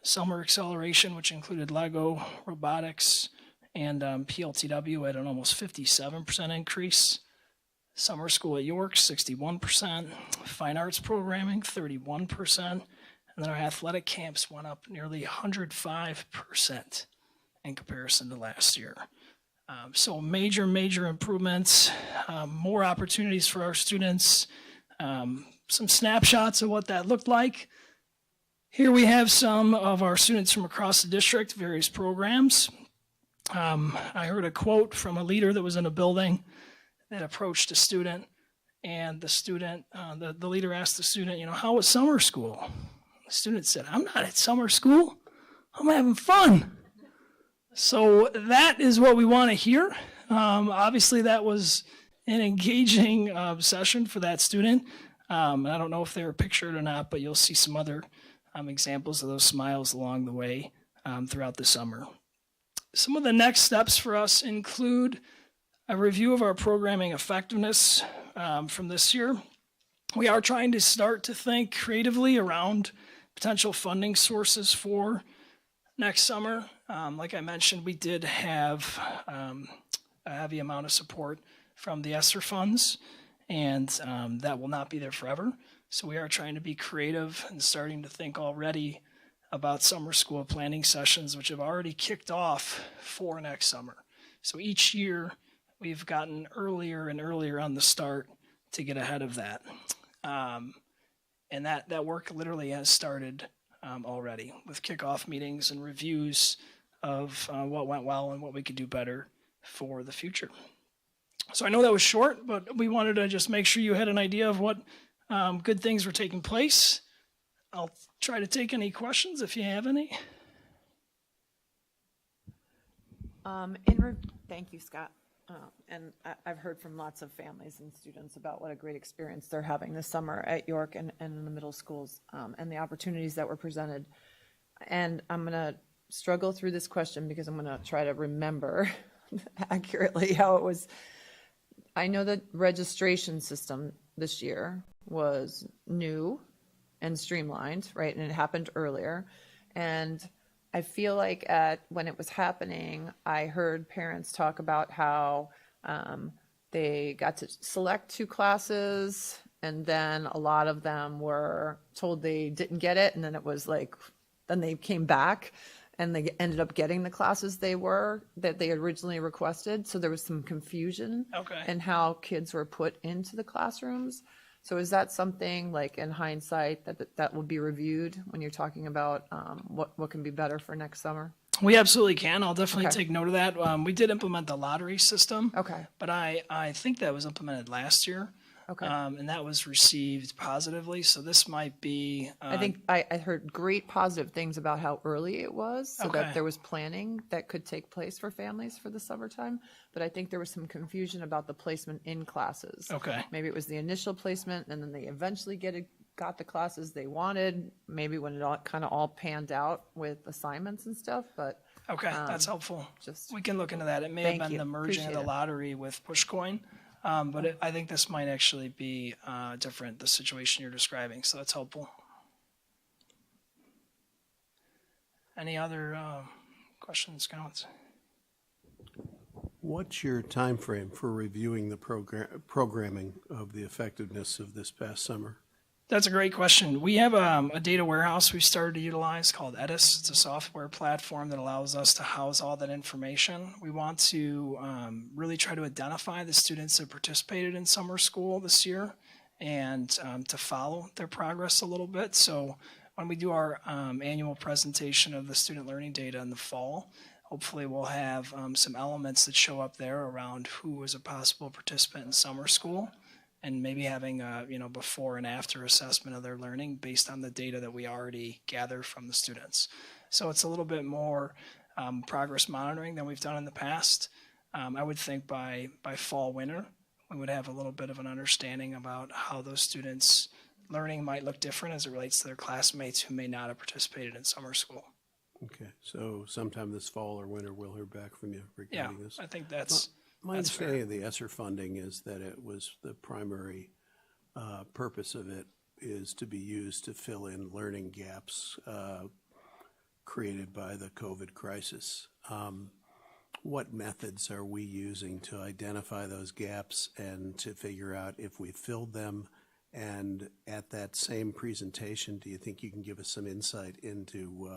Summer acceleration, which included Lego, robotics, and PLTW, had an almost 57% increase. Summer school at York, 61%. Fine arts programming, 31%. And then our athletic camps went up nearly 105% in comparison to last year. So major, major improvements, more opportunities for our students, some snapshots of what that looked like. Here we have some of our students from across the district, various programs. I heard a quote from a leader that was in a building that approached a student, and the student, the leader asked the student, how was summer school? The student said, I'm not at summer school, I'm having fun. So that is what we want to hear. Obviously that was an engaging session for that student. I don't know if they were pictured or not, but you'll see some other examples of those smiles along the way throughout the summer. Some of the next steps for us include a review of our programming effectiveness from this year. We are trying to start to think creatively around potential funding sources for next summer. Like I mentioned, we did have a heavy amount of support from the ESSER funds, and that will not be there forever. So we are trying to be creative and starting to think already about summer school planning sessions, which have already kicked off for next summer. So each year we've gotten earlier and earlier on the start to get ahead of that. And that work literally has started already with kickoff meetings and reviews of what went well and what we could do better for the future. So I know that was short, but we wanted to just make sure you had an idea of what good things were taking place. I'll try to take any questions if you have any. Thank you, Scott. And I've heard from lots of families and students about what a great experience they're having this summer at York and in the middle schools, and the opportunities that were presented. And I'm going to struggle through this question because I'm going to try to remember accurately how it was. I know the registration system this year was new and streamlined, right? And it happened earlier. And I feel like when it was happening, I heard parents talk about how they got to select 2 classes, and then a lot of them were told they didn't get it, and then it was like, then they came back and they ended up getting the classes that they originally requested. So there was some confusion in how kids were put into the classrooms. So is that something, like, in hindsight, that will be reviewed when you're talking about what can be better for next summer? We absolutely can. I'll definitely take note of that. We did implement the lottery system. But I think that was implemented last year. And that was received positively. So this might be. I think I heard great positive things about how early it was, so that there was planning that could take place for families for the summertime. But I think there was some confusion about the placement in classes. Maybe it was the initial placement, and then they eventually got the classes they wanted. Maybe when it all kind of all panned out with assignments and stuff. But that's helpful. We can look into that. It may have been the merging of the lottery with Pushcoin. But I think this might actually be different, the situation you're describing, so that's helpful. Any other questions, comments? What's your time frame for reviewing the programming of the effectiveness of this past summer? That's a great question. We have a data warehouse we started to utilize called Edis. It's a software platform that allows us to house all that information. We want to really try to identify the students that participated in summer school this year and to follow their progress a little bit. So when we do our annual presentation of the student learning data in the fall, hopefully we'll have some elements that show up there around who was a possible participant in summer school, and maybe having a before and after assessment of their learning based on the data that we already gather from the students. So it's a little bit more progress monitoring than we've done in the past. I would think by fall, winter, we would have a little bit of an understanding about how those students' learning might look different as it relates to their classmates who may not have participated in summer school. Okay, so sometime this fall or winter, we'll hear back from you regarding this. I think that's my understanding of the ESSER funding is that it was the primary purpose of it is to be used to fill in learning gaps created by the COVID crisis. What methods are we using to identify those gaps and to figure out if we filled them? And at that same presentation, do you think you can give us some insight into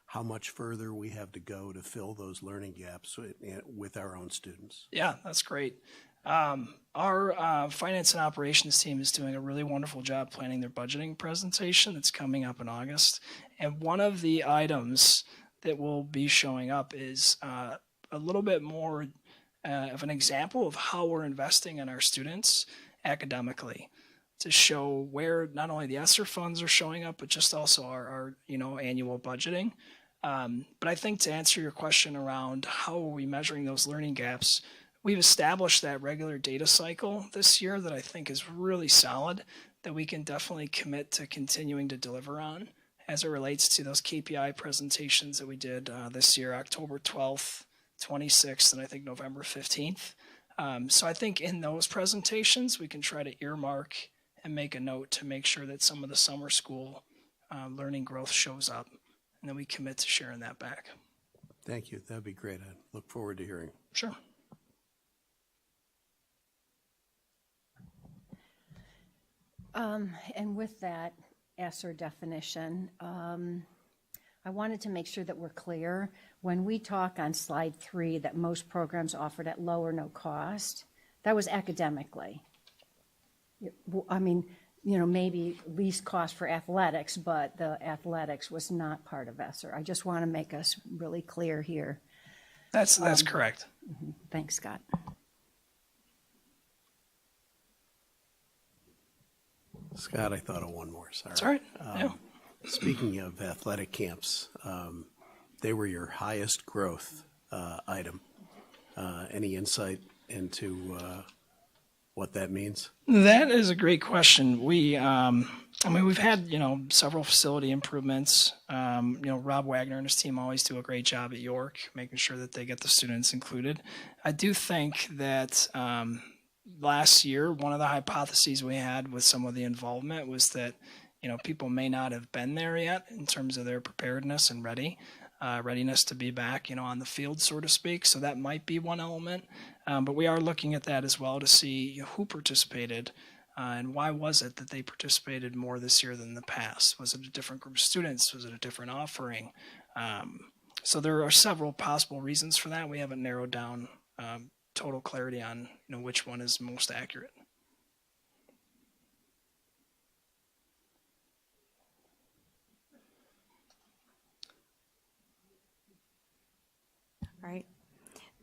how much further we have to go to fill those learning gaps with our own students? Yeah, that's great. Our finance and operations team is doing a really wonderful job planning their budgeting presentation that's coming up in August. And one of the items that will be showing up is a little bit more of an example of how we're investing in our students academically, to show where not only the ESSER funds are showing up, but just also our annual budgeting. But I think to answer your question around how are we measuring those learning gaps, we've established that regular data cycle this year that I think is really solid, that we can definitely commit to continuing to deliver on as it relates to those KPI presentations that we did this year, October 12th, 26th, and I think November 15th. So I think in those presentations, we can try to earmark and make a note to make sure that some of the summer school learning growth shows up, and then we commit to sharing that back. Thank you. That'd be great. I look forward to hearing. Sure. And with that ESSER definition, I wanted to make sure that we're clear. When we talk on slide 3 that most programs offered at low or no cost, that was academically. I mean, maybe least cost for athletics, but the athletics was not part of ESSER. I just want to make us really clear here. That's correct. Thanks, Scott. Scott, I thought of one more, sorry. That's all right. Yeah. Speaking of athletic camps, they were your highest growth item. Any insight into what that means? That is a great question. We've had, several facility improvements. Rob Wagner and his team always do a great job at York, making sure that they get the students included. I do think that last year, one of the hypotheses we had with some of the involvement was that, people may not have been there yet in terms of their preparedness and readiness to be back, on the field, so to speak. So that might be one element. But we are looking at that as well to see who participated and why was it that they participated more this year than the past? Was it a different group of students? Was it a different offering? So there are several possible reasons for that. We haven't narrowed down total clarity on which one is most accurate. All right.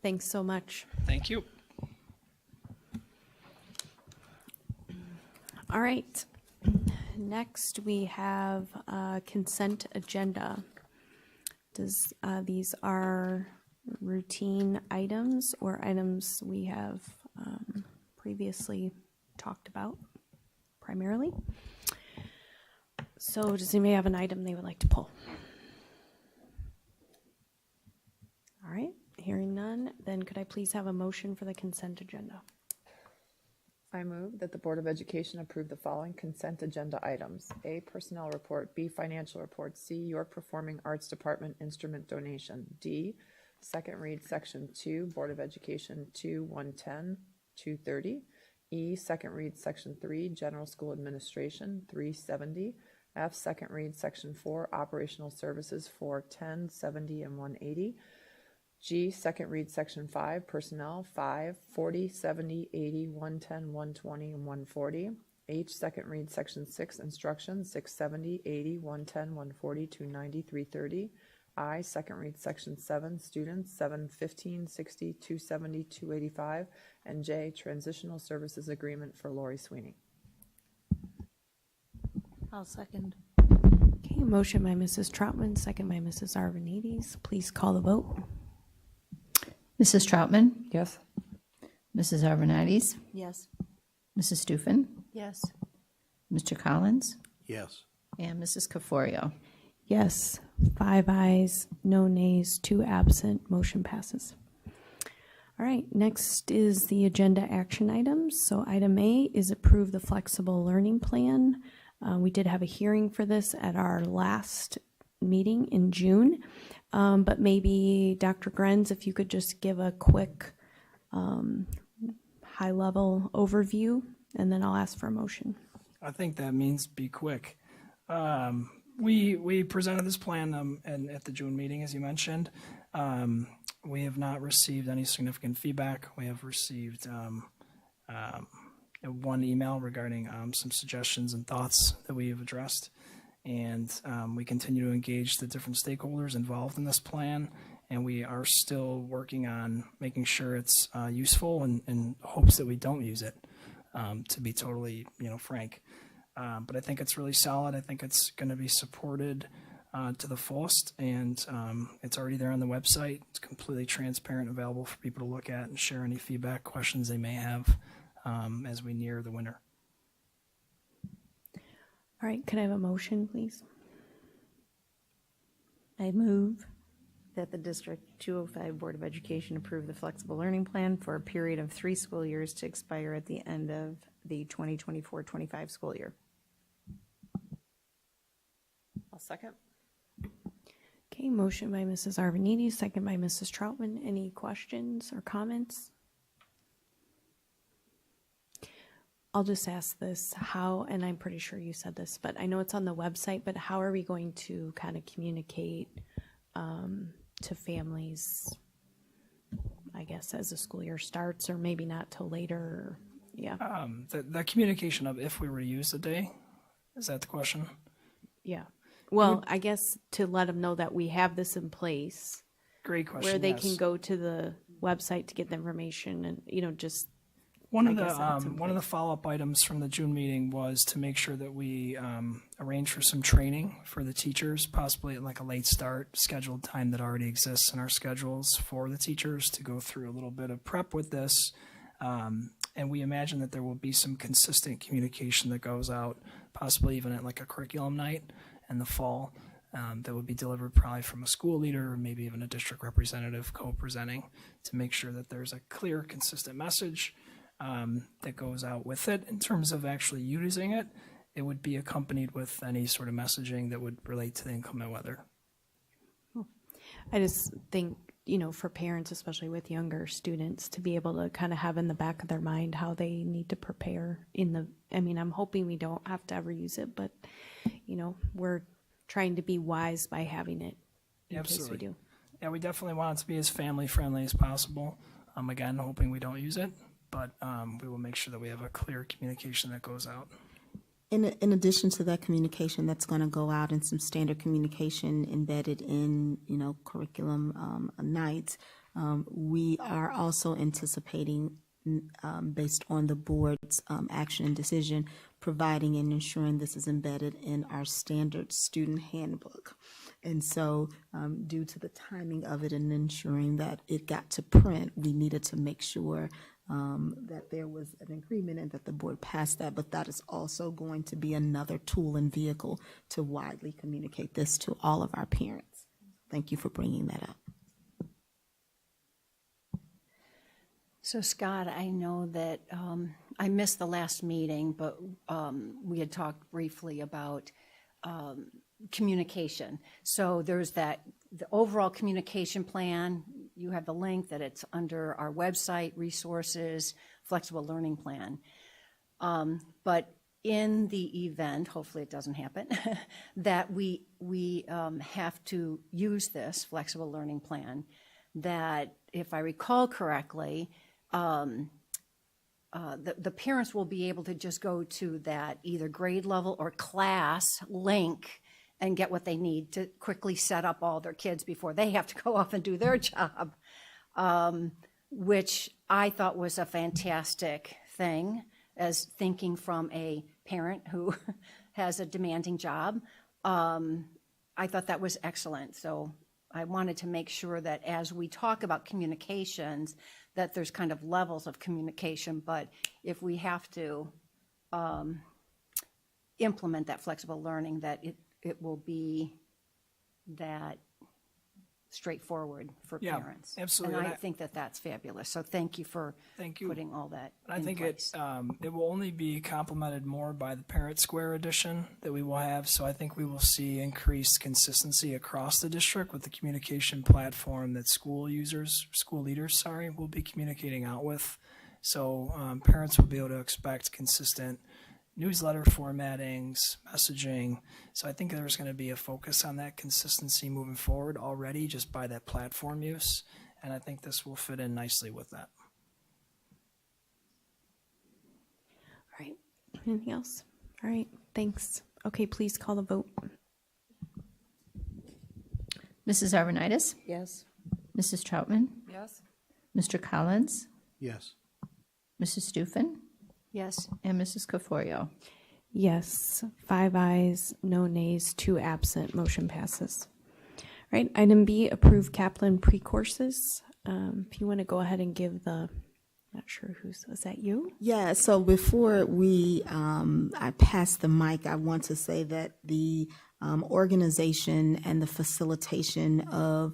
Thanks so much. Thank you. All right. Next, we have a consent agenda. These are routine items or items we have previously talked about primarily. So does anybody have an item they would like to pull? All right. Hearing none, then could I please have a motion for the consent agenda? I move that the Board of Education approve the following consent agenda items. A, personnel report. B, financial report. C, York Performing Arts Department instrument donation. D, second read section 2, Board of Education 2-110, 230. E, second read section 3, General School Administration 370. F, second read section 4, Operational Services 410, 70, and 180. G, second read section 5, personnel 5, 40, 70, 80, 110, 120, and 140. H, second read section 6, instruction 670, 80, 110, 140, 290, 330. I, second read section 7, students 715, 60, 270, 285. And J, transitional services agreement for Lori Sweeney. I'll second. Okay, motion by Mrs. Troutman, second by Mrs. Arvanites. Please call the vote. Mrs. Troutman? Yes. Mrs. Arvanites? Yes. Mrs. Stufen? Yes. Mr. Collins? Yes. And Mrs. Caforio? Yes, 5 ayes, no nays, 2 absent, motion passes. All right, next is the agenda action items. So item A is approve the flexible learning plan. We did have a hearing for this at our last meeting in June, but maybe Dr. Grenz, if you could just give a quick high-level overview, and then I'll ask for a motion. I think that means be quick. We presented this plan at the June meeting, as you mentioned. We have not received any significant feedback. We have received one email regarding some suggestions and thoughts that we have addressed. And we continue to engage the different stakeholders involved in this plan. And we are still working on making sure it's useful and in hopes that we don't use it, to be totally, frank. But I think it's really solid. I think it's going to be supported to the fullest, and it's already there on the website. It's completely transparent, available for people to look at and share any feedback, questions they may have as we near the winter. All right, could I have a motion, please? I move that the District 205 Board of Education approve the flexible learning plan for a period of 3 school years to expire at the end of the 2024-25 school year. I'll second. Okay, motion by Mrs. Arvanites, second by Mrs. Troutman. Any questions or comments? I'll just ask this, how, and I'm pretty sure you said this, but I know it's on the website, but how are we going to kind of communicate to families, I guess, as the school year starts, or maybe not till later? Yeah. The communication of if we were to use the day, is that the question? Yeah. Well, I guess to let them know that we have this in place. Great question. Where they yes. can go to the website to get the information and, just One I of guess that's in the follow-up items from the June meeting was to make sure that we arrange for some training for the teachers, possibly at like a late start scheduled time that already exists in our schedules for the teachers to go through a little bit of prep with this. And we imagine that there will be some consistent communication that goes out, possibly even at like a curriculum night in the fall, that would be delivered probably from a school leader or maybe even a district representative co-presenting to make sure that there's a clear, consistent message that goes out with it. In terms of actually using it, it would be accompanied with any sort of messaging that would relate to the inclement weather. I just think, for parents, especially with younger students, to be able to kind of have in the back of their mind how they need to prepare I'm hoping we don't have to ever use it, but, we're trying to be wise by having it in case we do. Yeah, we definitely want it to be as family-friendly as possible. Again, hoping we don't use it, but we will make sure that we have a clear communication that goes out. In addition to that communication that's going to go out and some standard communication embedded in, curriculum nights, we are also anticipating, based on the board's action and decision, providing and ensuring this is embedded in our standard student handbook. And so due to the timing of it and ensuring that it got to print, we needed to make sure that there was an agreement and that the board passed that, but that is also going to be another tool and vehicle to widely communicate this to all of our parents. Thank you for bringing that up. So Scott, I know that I missed the last meeting, but we had talked briefly about communication. So there's the overall communication plan. You have the link that it's under our website, resources, flexible learning plan. But in the event, hopefully it doesn't happen, that we have to use this flexible learning plan, that if I recall correctly, the parents will be able to just go to that either grade level or class link and get what they need to quickly set up all their kids before they have to go off and do their job, which I thought was a fantastic thing, as thinking from a parent who has a demanding job. I thought that was excellent. So I wanted to make sure that as we talk about communications, that there's kind of levels of communication, but if we have to implement that flexible learning, that it will be that straightforward for parents. Absolutely. And I think that that's fabulous. So thank you for putting all that in place. I think it will only be complemented more by the Parent Square edition that we will have. So I think we will see increased consistency across the district with the communication platform that school leaders, will be communicating out with. So parents will be able to expect consistent newsletter formattings, messaging. So I think there's going to be a focus on that consistency moving forward already just by that platform use. And I think this will fit in nicely with that. All right. Anything else? All right. Thanks. Okay, please call the vote. Mrs. Arvanitis? Yes. Mrs. Troutman? Yes. Mr. Collins? Yes. Mrs. Stufen? Yes. And Mrs. Caforio? Yes. 5 ayes, no nays, 2 absent. Motion passes. All right. Item B, approve Kaplan pre-courses. If you want to go ahead and give not sure is that you? Yeah, so before I pass the mic, I want to say that the organization and the facilitation of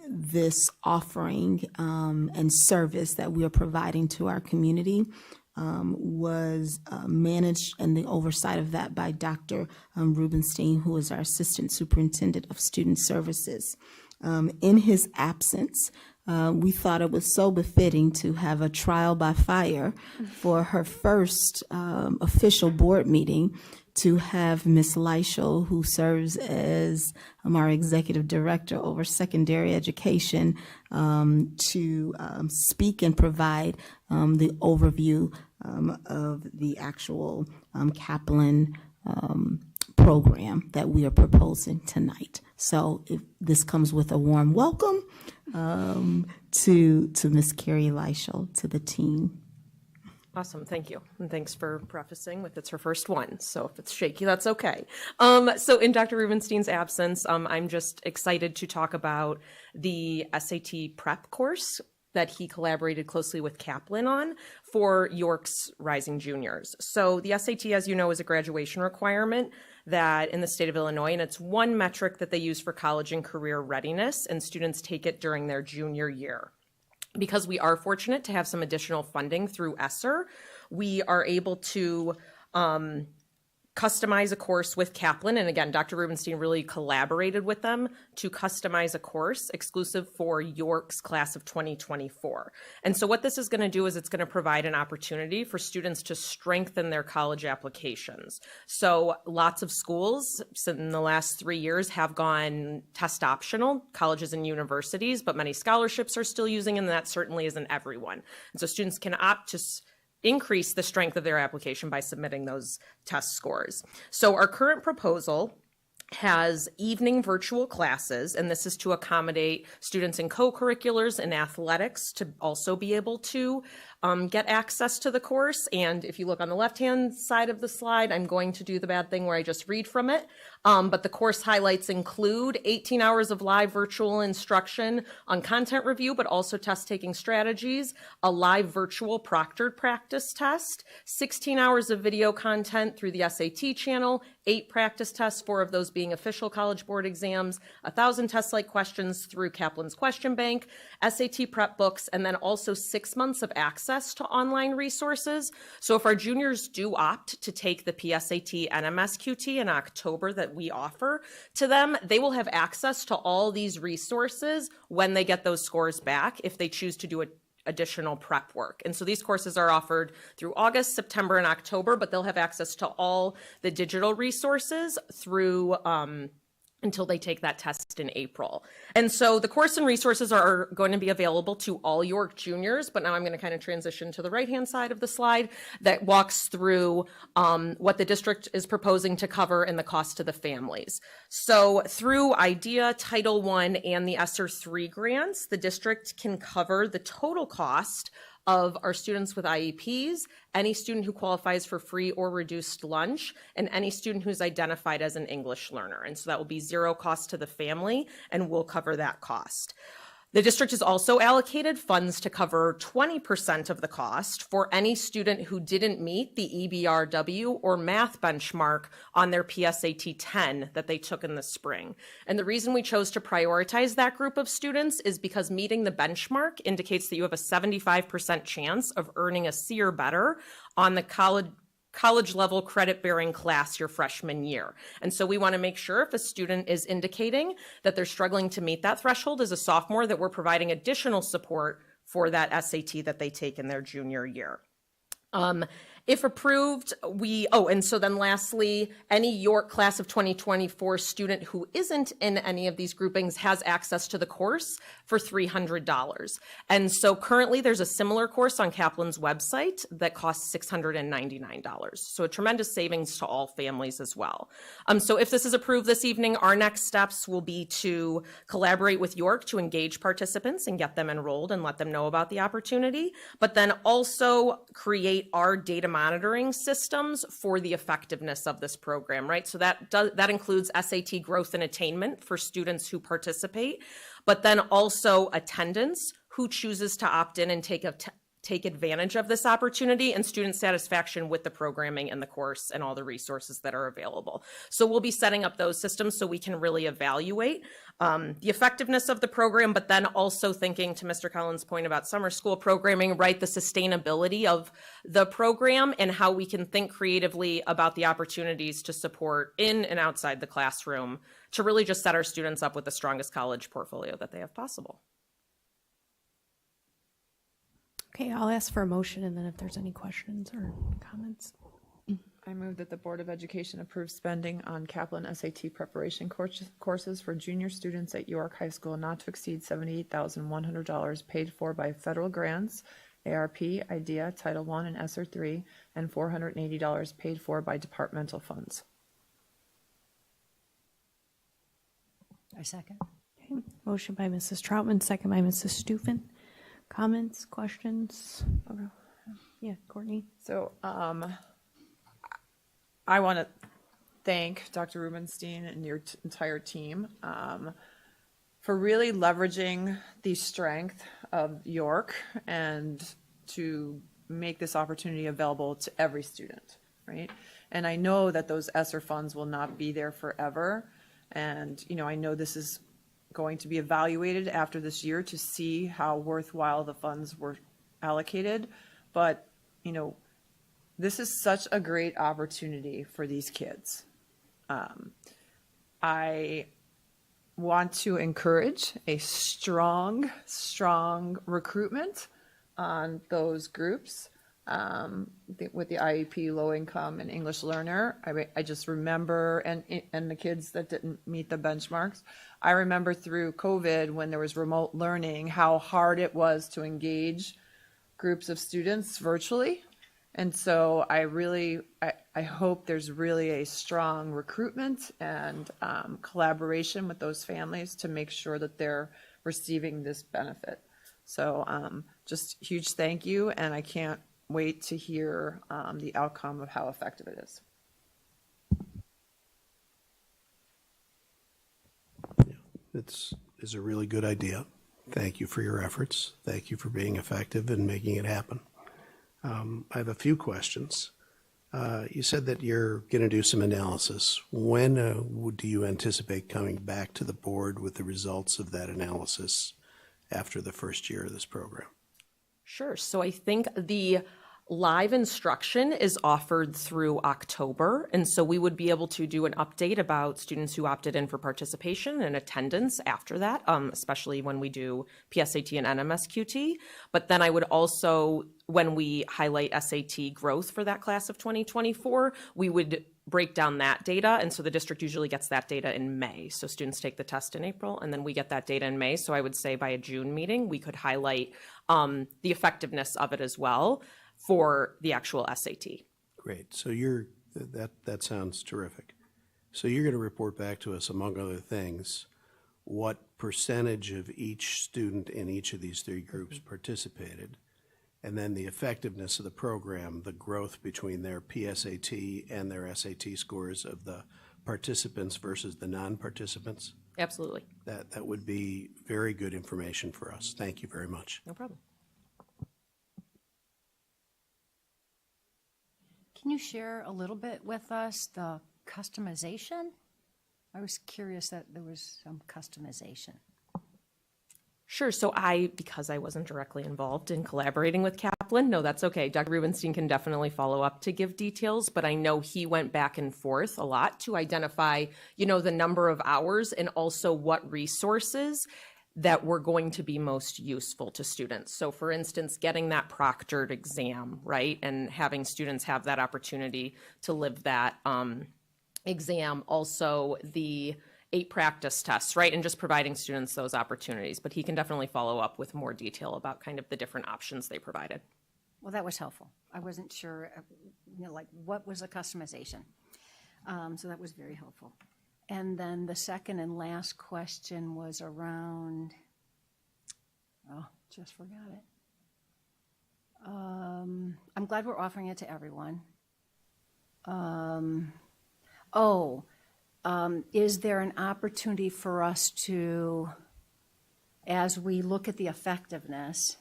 this offering and service that we are providing to our community was managed and the oversight of that by Dr. Rubenstein, who is our Assistant Superintendent of Student Services. In his absence, we thought it was so befitting to have a trial by fire for her first official board meeting, to have Ms. Leischel, who serves as our Executive Director over Secondary Education, to speak and provide the overview of the actual Kaplan program that we are proposing tonight. So this comes with a warm welcome to Ms. Carrie Leischel, to the team. Awesome, thank you. And thanks for prefacing with it's her first one. So if it's shaky, that's okay. So in Dr. Rubenstein's absence, I'm just excited to talk about the SAT prep course that he collaborated closely with Kaplan on for York's rising juniors. So the SAT, as you know, is a graduation requirement that in the state of Illinois, and it's one metric that they use for college and career readiness, and students take it during their junior year. Because we are fortunate to have some additional funding through ESSER, we are able to customize a course with Kaplan. And again, Dr. Rubenstein really collaborated with them to customize a course exclusive for York's class of 2024. And so what this is going to do is it's going to provide an opportunity for students to strengthen their college applications. So lots of schools in the last 3 years have gone test optional, colleges and universities, but many scholarships are still using, and that certainly isn't everyone. And so students can opt to increase the strength of their application by submitting those test scores. So our current proposal has evening virtual classes, and this is to accommodate students in co-curriculars and athletics to also be able to get access to the course. And if you look on the left-hand side of the slide, I'm going to do the bad thing where I just read from it. But the course highlights include 18 hours of live virtual instruction on content review, but also test-taking strategies, a live virtual proctored practice test, 16 hours of video content through the SAT channel, 8 practice tests, 4 of those being official College Board exams, 1,000 test-like questions through Kaplan's question bank, SAT prep books, and then also 6 months of access to online resources. So if our juniors do opt to take the PSAT NMSQT in October that we offer to them, they will have access to all these resources when they get those scores back if they choose to do additional prep work. And so these courses are offered through August, September, and October, but they'll have access to all the digital resources through until they take that test in April. And so the course and resources are going to be available to all York juniors, but now I'm going to kind of transition to the right-hand side of the slide that walks through what the district is proposing to cover and the cost to the families. So through IDEA, Title I, and the ESSER III grants, the district can cover the total cost of our students with IEPs, any student who qualifies for free or reduced lunch, and any student who's identified as an English learner. And so that will be zero cost to the family, and we'll cover that cost. The district has also allocated funds to cover 20% of the cost for any student who didn't meet the EBRW or math benchmark on their PSAT 10 that they took in the spring. And the reason we chose to prioritize that group of students is because meeting the benchmark indicates that you have a 75% chance of earning a C or better on the college level credit bearing class your freshman year. And so we want to make sure if a student is indicating that they're struggling to meet that threshold as a sophomore, that we're providing additional support for that SAT that they take in their junior year. If approved, and so then lastly, any York class of 2024 student who isn't in any of these groupings has access to the course for $300. And so currently there's a similar course on Kaplan's website that costs $699. So a tremendous savings to all families as well. So if this is approved this evening, our next steps will be to collaborate with York to engage participants and get them enrolled and let them know about the opportunity, but then also create our data monitoring systems for the effectiveness of this program, right? So that includes SAT growth and attainment for students who participate, but then also attendance, who chooses to opt in and take advantage of this opportunity, and student satisfaction with the programming and the course and all the resources that are available. So we'll be setting up those systems so we can really evaluate the effectiveness of the program, but then also thinking, to Mr. Collins' point about summer school programming, right, the sustainability of the program and how we can think creatively about the opportunities to support in and outside the classroom to really just set our students up with the strongest college portfolio that they have possible. Okay, I'll ask for a motion, and then if there's any questions or comments. I move that the Board of Education approve spending on Kaplan SAT preparation courses for junior students at York High School not to exceed $78,100 paid for by federal grants, ARP, IDEA, Title I, and ESSER III, and $480 paid for by departmental funds. I second. Okay. Motion by Mrs. Troutman, second by Mrs. Stufen. Comments, questions? Yeah, Courtney. So I want to thank Dr. Rubenstein and your entire team for really leveraging the strength of York and to make this opportunity available to every student, right? And I know that those ESSER funds will not be there forever. And, you know, I know this is going to be evaluated after this year to see how worthwhile the funds were allocated. But, you know, this is such a great opportunity for these kids. I want to encourage a strong recruitment on those groups with the IEP, low income, and English learner. I just remember, and the kids that didn't meet the benchmarks. I remember through COVID when there was remote learning, how hard it was to engage groups of students virtually. And so I hope there's really a strong recruitment and collaboration with those families to make sure that they're receiving this benefit. So just huge thank you, and I can't wait to hear the outcome of how effective it is. It's a really good idea. Thank you for your efforts. Thank you for being effective and making it happen. I have a few questions. You said that you're going to do some analysis. When do you anticipate coming back to the board with the results of that analysis after the first year of this program? Sure. So I think the live instruction is offered through October, and so we would be able to do an update about students who opted in for participation and attendance after that, especially when we do PSAT and NMSQT. But then I would also, when we highlight SAT growth for that class of 2024, we would break down that data, and so the district usually gets that data in May. So students take the test in April, and then we get that data in May. So I would say by a June meeting, we could highlight the effectiveness of it as well for the actual SAT. Great. So that sounds terrific. So you're going to report back to us, among other things, what percentage of each student in each of these three groups participated, and then the effectiveness of the program, the growth between their PSAT and their SAT scores of the participants versus the non-participants? Absolutely. That would be very good information for us. Thank you very much. No problem. Can you share a little bit with us the customization? I was curious that there was some customization. Sure. So because I wasn't directly involved in collaborating with Kaplan, no, that's okay. Dr. Rubenstein can definitely follow up to give details, but I know he went back and forth a lot to identify, the number of hours and also what resources that were going to be most useful to students. So for instance, getting that proctored exam, right? And having students have that opportunity to live that exam. Also the 8 practice tests, right? And just providing students those opportunities. But he can definitely follow up with more detail about kind of the different options they provided. Well, that was helpful. I wasn't sure, what was the customization? So that was very helpful. And then the second and last question was around, just forgot it. I'm glad we're offering it to everyone. Is there an opportunity for us to, as we look at the effectiveness,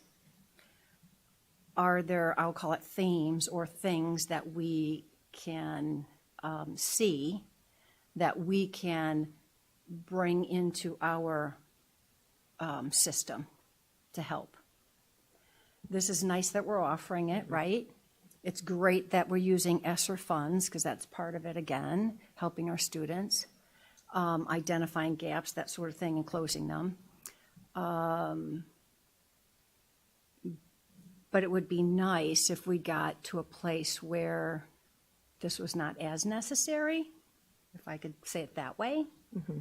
are there, I'll call it themes or things that we can see that we can bring into our system to help? This is nice that we're offering it, right? It's great that we're using ESSER funds because that's part of it again, helping our students, identifying gaps, that sort of thing, and closing them. But it would be nice if we got to a place where this was not as necessary, if I could say it that way. Mm-hmm.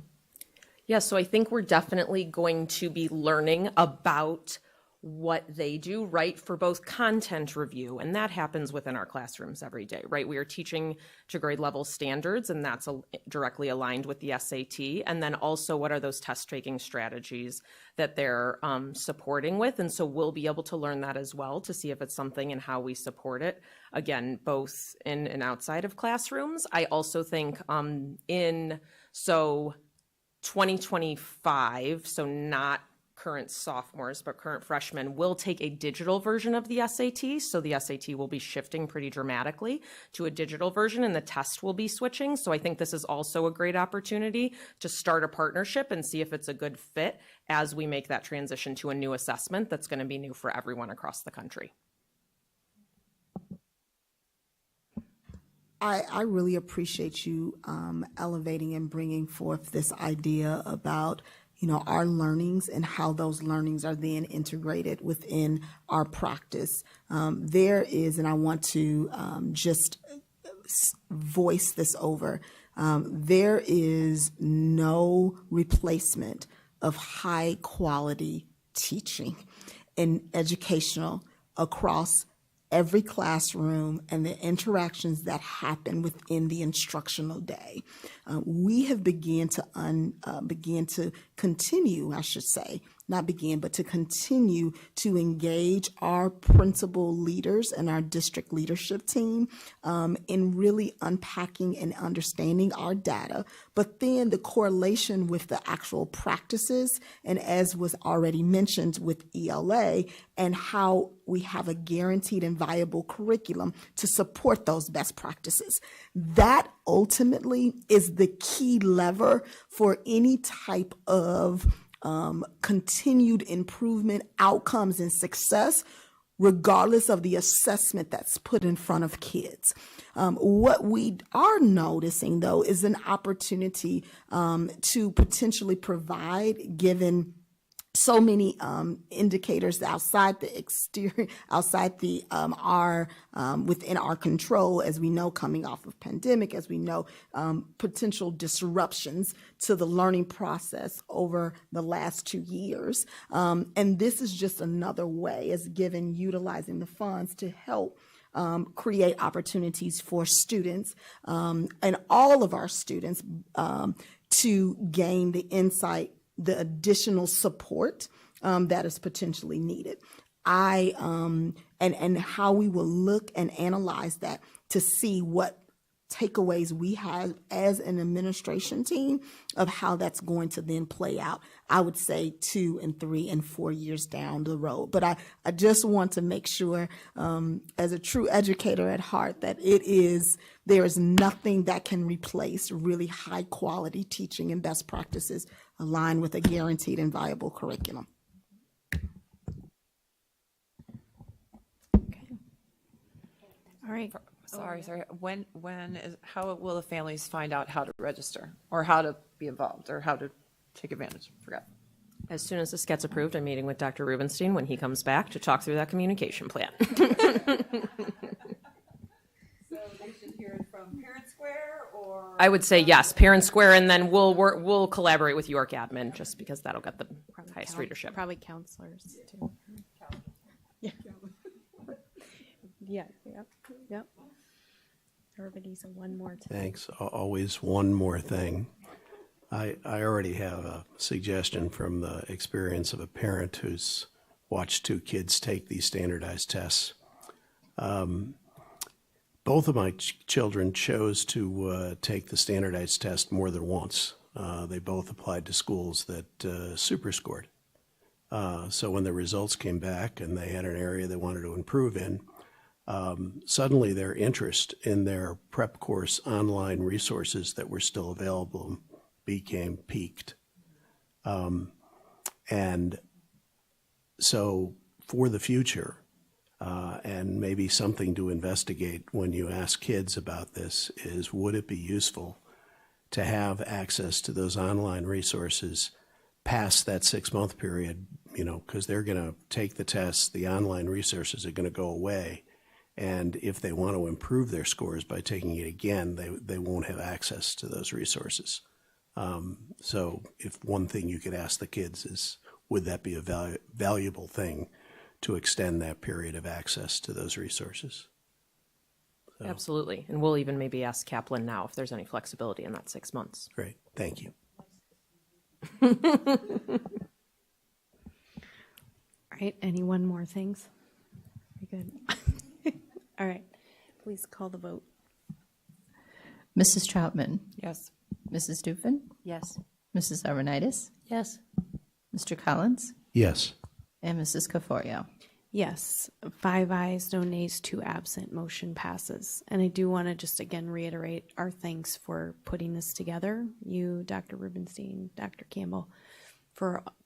Yeah, so I think we're definitely going to be learning about what they do, right, for both content review, and that happens within our classrooms every day, right? We are teaching to grade level standards, and that's directly aligned with the SAT, and then also what are those test taking strategies that they're supporting with, and so we'll be able to learn that as well to see if it's something and how we support it, again, both in and outside of classrooms. I also think 2025, so not current sophomores, but current freshmen will take a digital version of the SAT. So the SAT will be shifting pretty dramatically to a digital version and the test will be switching. So I think this is also a great opportunity to start a partnership and see if it's a good fit as we make that transition to a new assessment that's going to be new for everyone across the country. I really appreciate you elevating and bringing forth this idea about our learnings and how those learnings are then integrated within our practice. There is, and I want to just voice this over, there is no replacement of high quality teaching and educational across every classroom and the interactions that happen within the instructional day. We have began to continue, I should say, not begin, but to continue to engage our principal leaders and our district leadership team in really unpacking and understanding our data, but then the correlation with the actual practices, and as was already mentioned with ELA, and how we have a guaranteed and viable curriculum to support those best practices. That ultimately is the key lever for any type of continued improvement, outcomes, and success, regardless of the assessment that's put in front of kids. What we are noticing, though, is an opportunity to potentially provide, given so many indicators outside the exterior, outside the within our control, as we know, coming off of pandemic, as we know, potential disruptions to the learning process over the last 2 years. And this is just another way, as given utilizing the funds to help create opportunities for students and all of our students to gain the insight, the additional support that is potentially needed. And how we will look and analyze that to see what takeaways we have as an administration team of how that's going to then play out, I would say 2 and 3 and 4 years down the road. But I just want to make sure, as a true educator at heart, that there is nothing that can replace really high quality teaching and best practices aligned with a guaranteed and viable curriculum. All right. Sorry. How will the families find out how to register or how to be involved or how to take advantage? Forgot. As soon as this gets approved, I'm meeting with Dr. Rubenstein when he comes back to talk through that communication plan. So they should hear it from Parent Square, or? I would say yes, Parent Square, and then we'll collaborate with York Admin just because that'll get the highest readership. Probably counselors too. Yeah. Yep. Everybody's a one more time. Thanks. Always one more thing. I already have a suggestion from the experience of a parent who's watched 2 kids take these standardized tests. Both of my children chose to take the standardized test more than once. They both applied to schools that super scored. So when the results came back and they had an area they wanted to improve in, suddenly their interest in their prep course online resources that were still available became piqued. And so for the future, and maybe something to investigate when you ask kids about this is, would it be useful to have access to those online resources past that 6-month period, because they're going to take the tests, the online resources are going to go away. And if they want to improve their scores by taking it again, they won't have access to those resources. So if one thing you could ask the kids is, would that be a valuable thing to extend that period of access to those resources. So, Absolutely. And we'll even maybe ask Kaplan now if there's any flexibility in that 6 months. great, thank you. All right, anyone more things? Very good. All right, please call the vote. Mrs. Troutman, Yes. Mrs. Stufen, Yes. Mrs. Arvanitis, Yes. Mr. Collins, Yes. and Mrs. Caforio. Yes, 5 ayes, no nays, 2 absent, motion passes. And I do want to just again reiterate our thanks for putting this together. You, Dr. Rubenstein, Dr. Campbell,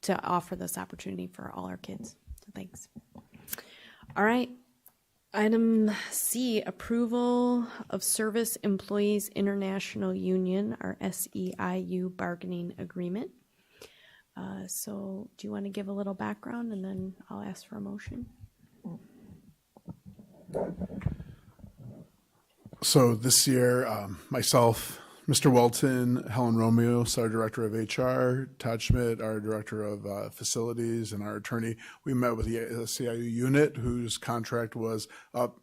to offer this opportunity for all our kids. So thanks. All right. Item C, approval of Service Employees International Union, our SEIU bargaining agreement. So do you want to give a little background and then I'll ask for a motion? So this year, myself, Mr. Welton, Helen Romeos, our Director of HR, Todd Schmidt, our Director of Facilities, and our attorney, we met with the SEIU unit whose contract was up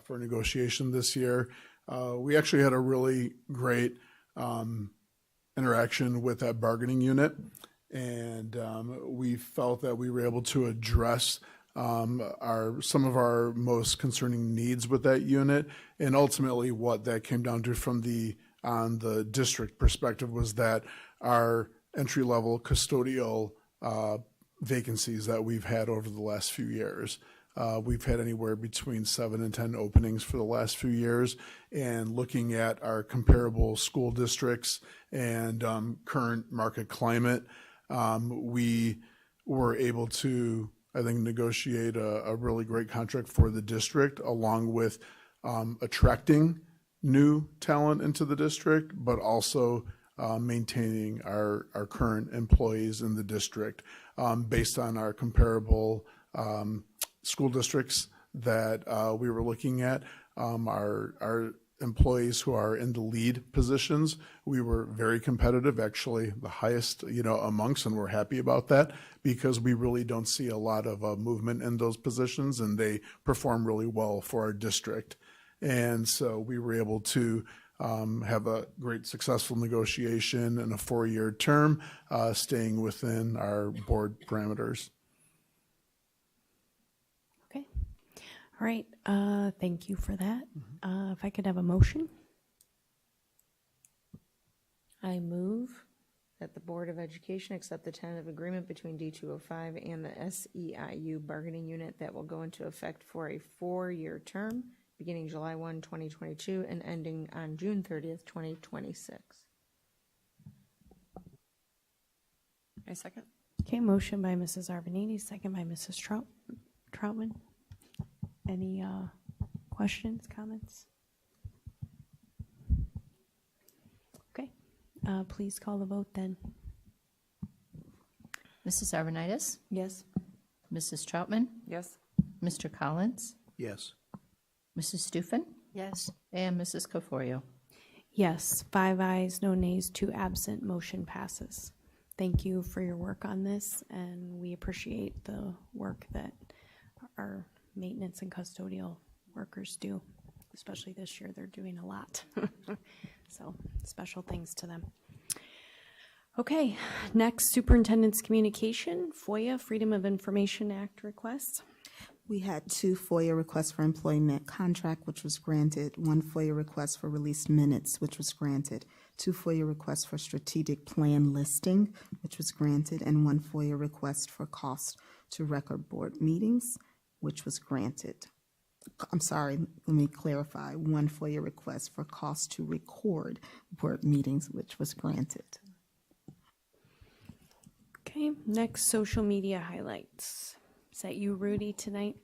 for negotiation this year. We actually had a really great interaction with that bargaining unit. And we felt that we were able to address some of our most concerning needs with that unit. And ultimately what that came down to from on the district perspective was that our entry-level custodial vacancies that we've had over the last few years. We've had anywhere between 7 and 10 openings for the last few years, and looking at our comparable school districts and current market climate, we were able to, I think, negotiate a really great contract for the district, along with attracting new talent into the district, but also maintaining our current employees in the district based on our comparable school districts that we were looking at. Our employees who are in the lead positions, we were very competitive, actually the highest, amongst, and we're happy about that because we really don't see a lot of movement in those positions, and they perform really well for our district. And so we were able to have a great successful negotiation in a 4-year term, staying within our board parameters. Okay. All right. Thank you for that. If I could have a motion. I move that the Board of Education accept the tentative agreement between D205 and the SEIU bargaining unit that will go into effect for a 4-year term beginning July 1, 2022 and ending on June 30th, 2026. I second. Okay, motion by Mrs. Arvanites, second by Mrs. Troutman. Any questions, comments? Okay, please call the vote then. Mrs. Arvanitis, Yes. Mrs. Troutman, Yes. Mr. Collins, Yes. Mrs. Stufen, Yes. and Mrs. Caforio. Yes, 5 ayes, no nays, 2 absent, motion passes. Thank you for your work on this, and we appreciate the work that our maintenance and custodial workers do, especially this year. They're doing a lot. So special thanks to them. Okay, next, Superintendent's Communication, FOIA, Freedom of Information Act requests. We had 2 FOIA requests for employment contract, which was granted, 1 FOIA request for released minutes, which was granted, 2 FOIA requests for strategic plan listing, which was granted, and 1 FOIA request for cost to record board meetings, which was granted. I'm sorry, let me clarify, 1 FOIA request for cost to record board meetings, which was granted. Okay, next, social media highlights. Is that you, Rudy, tonight?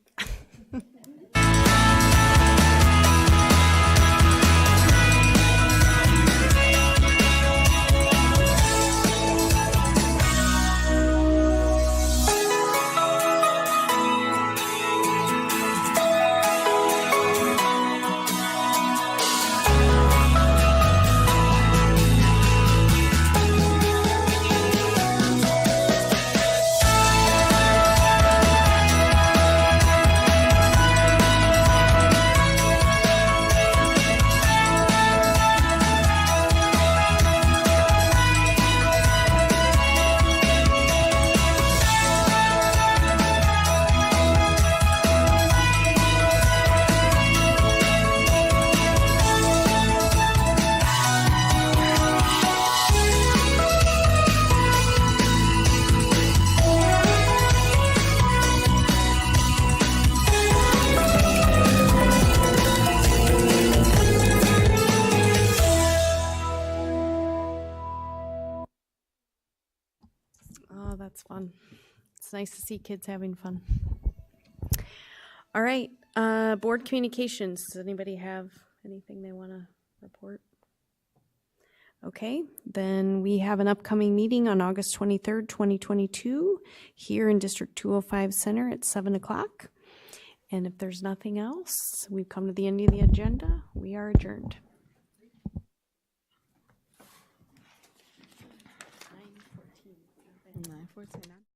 It's nice to see kids having fun. All right, board communications. Does anybody have anything they want to report? Okay, then we have an upcoming meeting on August 23rd, 2022, here in District 205 Center at 7 o'clock. And if there's nothing else, we've come to the end of the agenda. We are adjourned. 9:14.